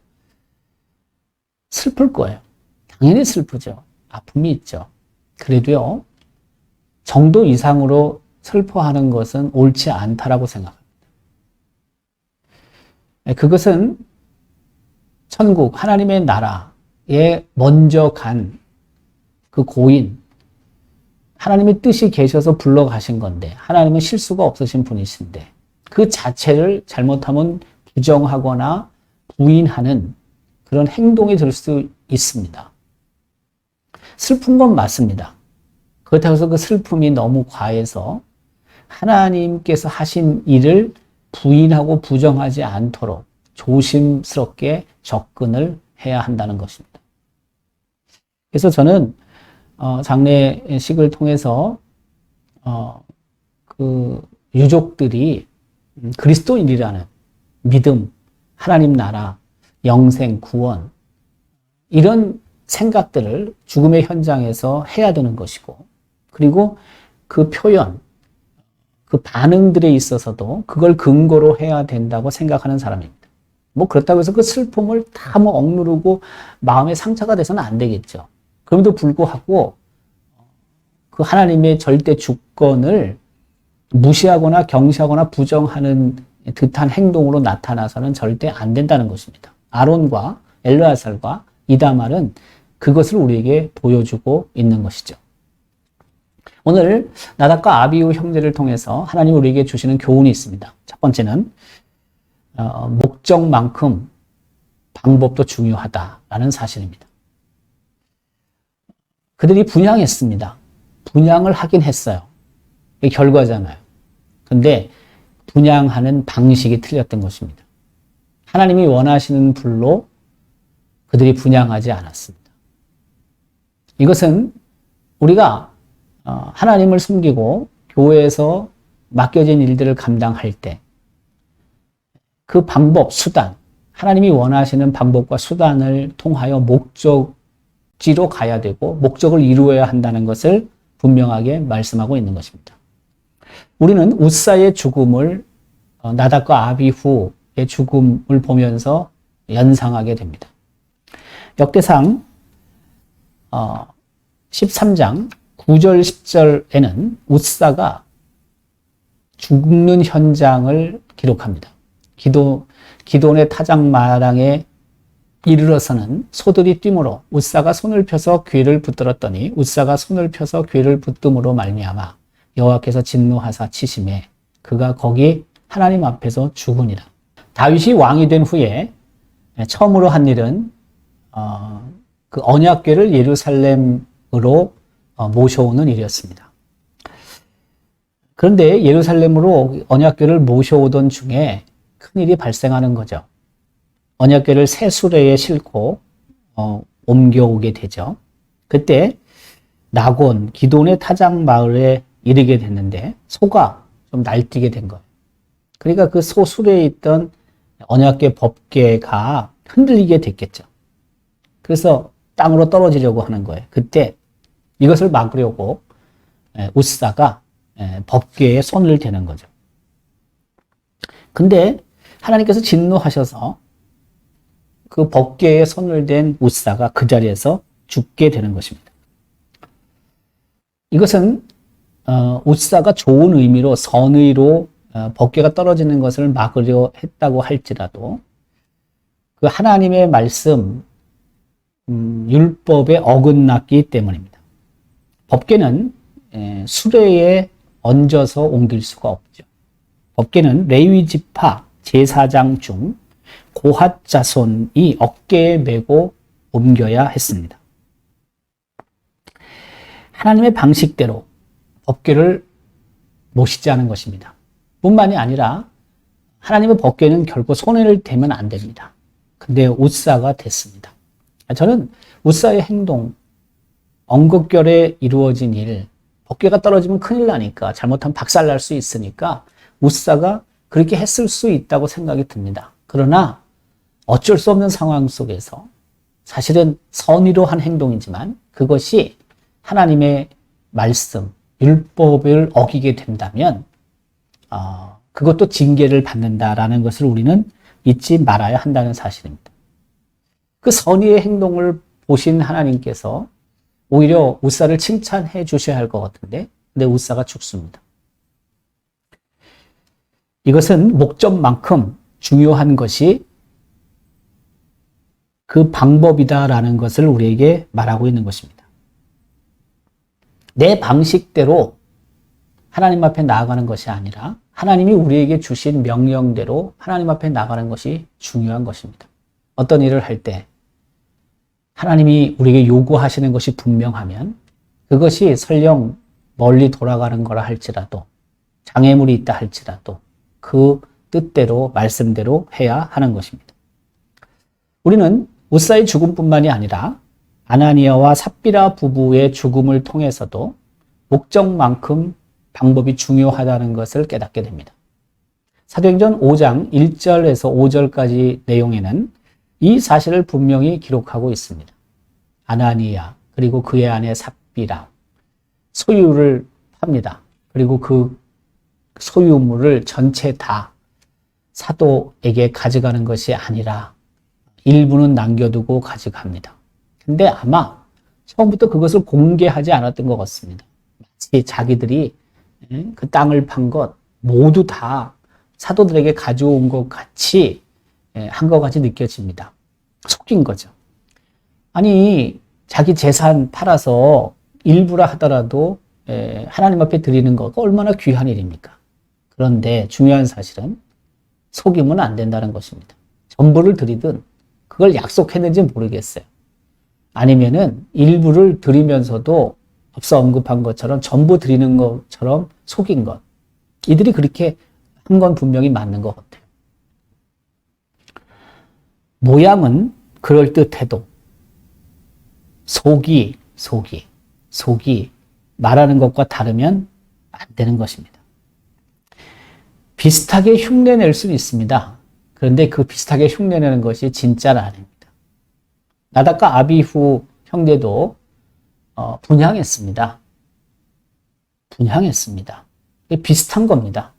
슬플 거예요. 당연히 슬프죠. 아픔이 있죠. 그래도요, 정도 이상으로 슬퍼하는 것은 옳지 않다라고 생각합니다. 그것은 천국, 하나님의 나라에 먼저 간 그 고인, 하나님의 뜻이 계셔서 불러가신 건데, 하나님은 실수가 없으신 분이신데, 그 자체를 잘못하면 부정하거나 부인하는 그런 행동이 될 수 있습니다. 슬픈 건 맞습니다. 그렇다고 해서 그 슬픔이 너무 과해서 하나님께서 하신 일을 부인하고 부정하지 않도록 조심스럽게 접근을 해야 한다는 것입니다. 그래서 저는 장례식을 통해서 그 유족들이 그리스도인이라는 믿음, 하나님 나라, 영생, 구원, 이런 생각들을 죽음의 현장에서 해야 되는 것이고, 그리고 그 표현, 그 반응들에 있어서도 그걸 근거로 해야 된다고 생각하는 사람입니다. 뭐 그렇다고 해서 그 슬픔을 다 뭐 억누르고 마음의 상처가 돼서는 안 되겠죠. 그럼에도 불구하고 그 하나님의 절대 주권을 무시하거나 경시하거나 부정하는 듯한 행동으로 나타나서는 절대 안 된다는 것입니다. 아론과 엘르아살과 이다말은 그것을 우리에게 보여주고 있는 것이죠. 오늘 나답과 아비후 형제를 통해서 하나님 우리에게 주시는 교훈이 있습니다. 첫 번째는 목적만큼 방법도 중요하다라는 사실입니다. 그들이 분향했습니다. 분향을 하긴 했어요. 이게 결과잖아요. 근데 분향하는 방식이 틀렸던 것입니다. 하나님이 원하시는 불로 그들이 분향하지 않았습니다. 이것은 우리가 하나님을 숨기고 교회에서 맡겨진 일들을 감당할 때 그 방법, 수단, 하나님이 원하시는 방법과 수단을 통하여 목적지로 가야 되고 목적을 이루어야 한다는 것을 분명하게 말씀하고 있는 것입니다. 우리는 웃사의 죽음을 나답과 아비후의 죽음을 보면서 연상하게 됩니다. 역대상 13장 9절 10절에는 웃사가 죽는 현장을 기록합니다. 기돈의 타작마당에 이르러서는 소들이 뛰므로 웃사가 손을 펴서 귀를 붙들었더니 웃사가 손을 펴서 귀를 붙듦으로 말미암아 여호와께서 진노하사 치심에 그가 거기 하나님 앞에서 죽으니라. 다윗이 왕이 된 후에 처음으로 한 일은 그 언약궤를 예루살렘으로 모셔오는 일이었습니다. 그런데 예루살렘으로 언약궤를 모셔오던 중에 큰일이 발생하는 거죠. 언약궤를 새 수레에 싣고 옮겨오게 되죠. 그때 나곤, 기돈의 타작 마을에 이르게 됐는데 소가 좀 날뛰게 된 거예요. 그러니까 그 소 수레에 있던 언약궤 법궤가 흔들리게 됐겠죠. 그래서 땅으로 떨어지려고 하는 거예요. 그때 이것을 막으려고 웃사가 법궤에 손을 대는 거죠. 근데 하나님께서 진노하셔서 그 법궤에 손을 댄 웃사가 그 자리에서 죽게 되는 것입니다. 이것은 웃사가 좋은 의미로 선의로 법궤가 떨어지는 것을 막으려 했다고 할지라도 그 하나님의 말씀 율법에 어긋났기 때문입니다. 법궤는 수레에 얹어서 옮길 수가 없죠. 법궤는 레위 지파 제사장 중 고핫 자손이 어깨에 메고 옮겨야 했습니다. 하나님의 방식대로 법궤를 모시지 않은 것입니다. 뿐만이 아니라 하나님의 법궤는 결코 손을 대면 안 됩니다. 근데 웃사가 됐습니다. 저는 웃사의 행동, 언급결에 이루어진 일, 법궤가 떨어지면 큰일 나니까 잘못하면 박살날 수 있으니까 웃사가 그렇게 했을 수 있다고 생각이 듭니다. 그러나 어쩔 수 없는 상황 속에서 사실은 선의로 한 행동이지만 그것이 하나님의 말씀, 율법을 어기게 된다면 그것도 징계를 받는다라는 것을 우리는 잊지 말아야 한다는 사실입니다. 그 선의의 행동을 보신 하나님께서 오히려 웃사를 칭찬해 주셔야 할 것 같은데 근데 웃사가 죽습니다. 이것은 목적만큼 중요한 것이 그 방법이다라는 것을 우리에게 말하고 있는 것입니다. 내 방식대로 하나님 앞에 나아가는 것이 아니라 하나님이 우리에게 주신 명령대로 하나님 앞에 나가는 것이 중요한 것입니다. 어떤 일을 할 때 하나님이 우리에게 요구하시는 것이 분명하면 그것이 설령 멀리 돌아가는 거라 할지라도 장애물이 있다 할지라도 그 뜻대로 말씀대로 해야 하는 것입니다. 우리는 웃사의 죽음뿐만이 아니라 아나니아와 삽비라 부부의 죽음을 통해서도 목적만큼 방법이 중요하다는 것을 깨닫게 됩니다. 사도행전 5장 1절에서 5절까지 내용에는 이 사실을 분명히 기록하고 있습니다. 아나니아 그리고 그의 아내 삽비라 소유를 팝니다. 그리고 그 소유물을 전체 다 사도에게 가져가는 것이 아니라 일부는 남겨두고 가져갑니다. 근데 아마 처음부터 그것을 공개하지 않았던 것 같습니다. 마치 자기들이 그 땅을 판 것 모두 다 사도들에게 가져온 것 같이 한 것 같이 느껴집니다. 속인 거죠. 아니 자기 재산 팔아서 일부라 하더라도 하나님 앞에 드리는 거가 얼마나 귀한 일입니까? 그런데 중요한 사실은 속이면 안 된다는 것입니다. 전부를 드리든 그걸 약속했는지 모르겠어요. 아니면은 일부를 드리면서도 앞서 언급한 것처럼 전부 드리는 것처럼 속인 것. 이들이 그렇게 한 건 분명히 맞는 것 같아요. 모양은 그럴듯해도 속이 말하는 것과 다르면 안 되는 것입니다. 비슷하게 흉내낼 수는 있습니다. 그런데 그 비슷하게 흉내내는 것이 진짜는 아닙니다. 나답과 아비후 형제도 분향했습니다. 분향했습니다. 비슷한 겁니다.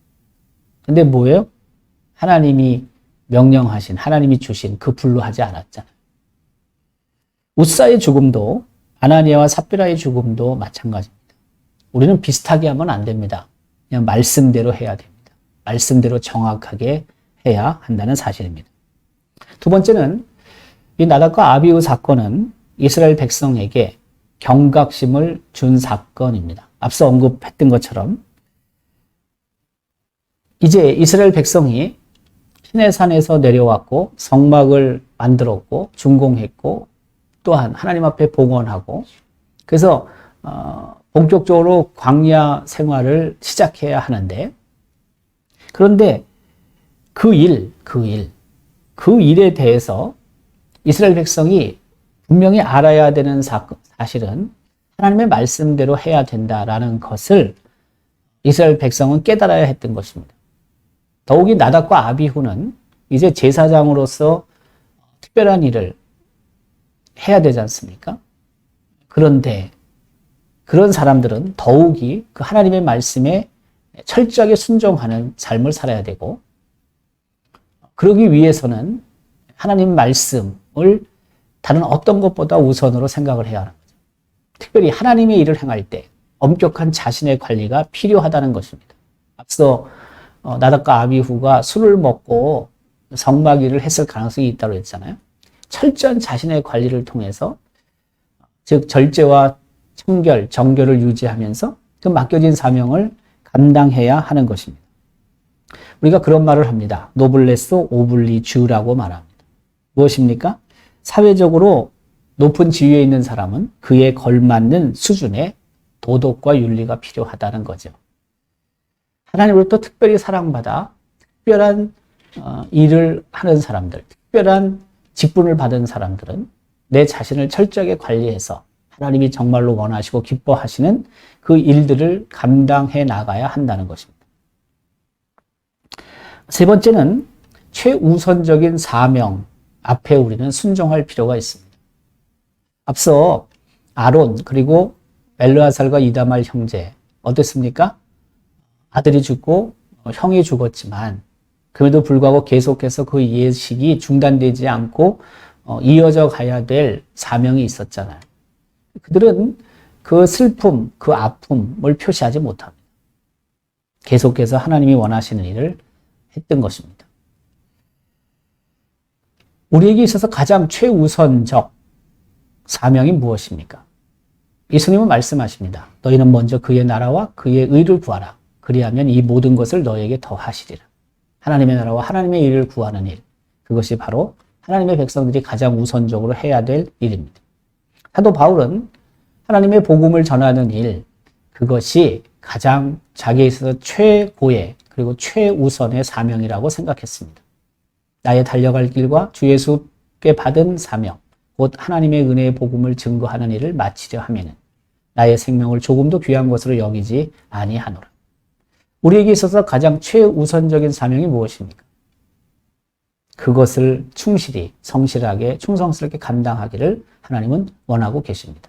근데 뭐예요? 하나님이 명령하신, 하나님이 주신 그 불로 하지 않았잖아요. 웃사의 죽음도 아나니아와 삽비라의 죽음도 마찬가지입니다. 우리는 비슷하게 하면 안 됩니다. 그냥 말씀대로 해야 됩니다. 말씀대로 정확하게 해야 한다는 사실입니다. 두 번째는 이 나답과 아비후 사건은 이스라엘 백성에게 경각심을 준 사건입니다. 앞서 언급했던 것처럼 이제 이스라엘 백성이 시내산에서 내려왔고 성막을 만들었고 준공했고 또한 하나님 앞에 봉헌하고 그래서 본격적으로 광야 생활을 시작해야 하는데 그런데 그 일에 대해서 이스라엘 백성이 분명히 알아야 되는 사실은 하나님의 말씀대로 해야 된다라는 것을 이스라엘 백성은 깨달아야 했던 것입니다. 더욱이 나답과 아비후는 이제 제사장으로서 특별한 일을 해야 되지 않습니까? 그런데 그런 사람들은 더욱이 그 하나님의 말씀에 철저하게 순종하는 삶을 살아야 되고 그러기 위해서는 하나님 말씀을 다른 어떤 것보다 우선으로 생각을 해야 하는 거죠. 특별히 하나님의 일을 행할 때 엄격한 자신의 관리가 필요하다는 것입니다. 앞서 나답과 아비후가 술을 먹고 성막 일을 했을 가능성이 있다고 했잖아요. 철저한 자신의 관리를 통해서 즉 절제와 청결, 정결을 유지하면서 그 맡겨진 사명을 감당해야 하는 것입니다. 우리가 그런 말을 합니다. 노블레스 오블리 주라고 말합니다. 무엇입니까? 사회적으로 높은 지위에 있는 사람은 그에 걸맞는 수준의 도덕과 윤리가 필요하다는 거죠. 하나님으로부터 특별히 사랑받아 특별한 일을 하는 사람들, 특별한 직분을 받은 사람들은 내 자신을 철저하게 관리해서 하나님이 정말로 원하시고 기뻐하시는 그 일들을 감당해 나가야 한다는 것입니다. 세 번째는 최우선적인 사명 앞에 우리는 순종할 필요가 있습니다. 앞서 아론 그리고 엘르아살과 이다말 형제 어땠습니까? 아들이 죽고 형이 죽었지만 그럼에도 불구하고 계속해서 그 예식이 중단되지 않고 이어져 가야 될 사명이 있었잖아요. 그들은 그 슬픔, 그 아픔을 표시하지 못합니다. 계속해서 하나님이 원하시는 일을 했던 것입니다. 우리에게 있어서 가장 최우선적 사명이 무엇입니까? 예수님은 말씀하십니다. 너희는 먼저 그의 나라와 그의 의를 구하라. 그리하면 이 모든 것을 너에게 더하시리라. 하나님의 나라와 하나님의 의를 구하는 일. 그것이 바로 하나님의 백성들이 가장 우선적으로 해야 될 일입니다. 사도 바울은 하나님의 복음을 전하는 일, 그것이 가장 자기에 있어서 최고의 그리고 최우선의 사명이라고 생각했습니다. 나의 달려갈 길과 주 예수께 받은 사명, 곧 하나님의 은혜의 복음을 증거하는 일을 마치려 하면은 나의 생명을 조금도 귀한 것으로 여기지 아니하노라. 우리에게 있어서 가장 최우선적인 사명이 무엇입니까? 그것을 충실히, 성실하게, 충성스럽게 감당하기를 하나님은 원하고 계십니다.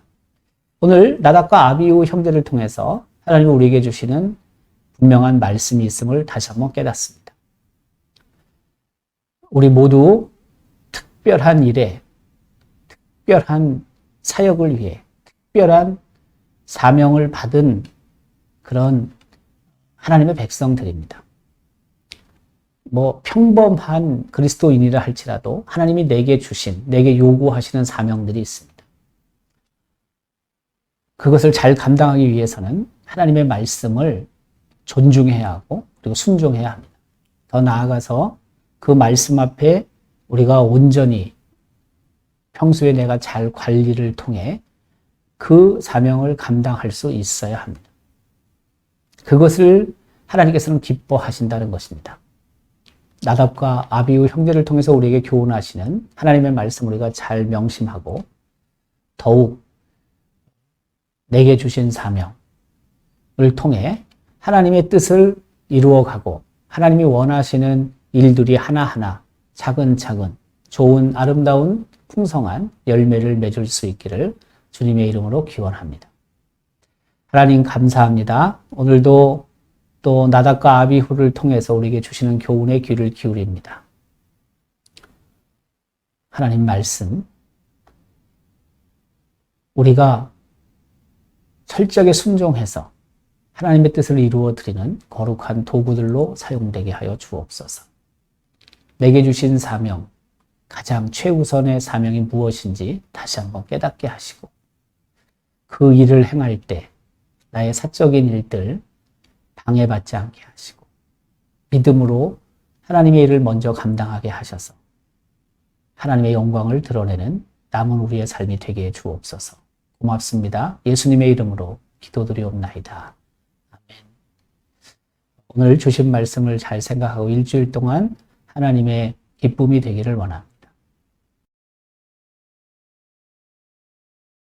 오늘 나답과 아비후 형제를 통해서 하나님이 우리에게 주시는 분명한 말씀이 있음을 다시 한번 깨닫습니다. 우리 모두 특별한 일에, 특별한 사역을 위해, 특별한 사명을 받은 그런 하나님의 백성들입니다. 평범한 그리스도인이라 할지라도 하나님이 내게 주신, 내게 요구하시는 사명들이 있습니다. 그것을 잘 감당하기 위해서는 하나님의 말씀을 존중해야 하고 그리고 순종해야 합니다. 더 나아가서 그 말씀 앞에 우리가 온전히 평소에 내가 잘 관리를 통해 그 사명을 감당할 수 있어야 합니다. 그것을 하나님께서는 기뻐하신다는 것입니다. 나답과 아비후 형제를 통해서 우리에게 교훈하시는 하나님의 말씀을 우리가 잘 명심하고 더욱 내게 주신 사명을 통해 하나님의 뜻을 이루어가고 하나님이 원하시는 일들이 하나하나 차근차근 좋은 아름다운 풍성한 열매를 맺을 수 있기를 주님의 이름으로 기원합니다. 하나님 감사합니다. 오늘도 또 나답과 아비후를 통해서 우리에게 주시는 교훈의 귀를 기울입니다. 하나님 말씀, 우리가 철저하게 순종해서 하나님의 뜻을 이루어 드리는 거룩한 도구들로 사용되게 하여 주옵소서. 내게 주신 사명, 가장 최우선의 사명이 무엇인지 다시 한번 깨닫게 하시고 그 일을 행할 때 나의 사적인 일들 방해받지 않게 하시고 믿음으로 하나님의 일을 먼저 감당하게 하셔서 하나님의 영광을 드러내는 남은 우리의 삶이 되게 해 주옵소서. 고맙습니다. 예수님의 이름으로 기도드리옵나이다. 아멘. 오늘 주신 말씀을 잘 생각하고 일주일 동안 하나님의 기쁨이 되기를 원합니다.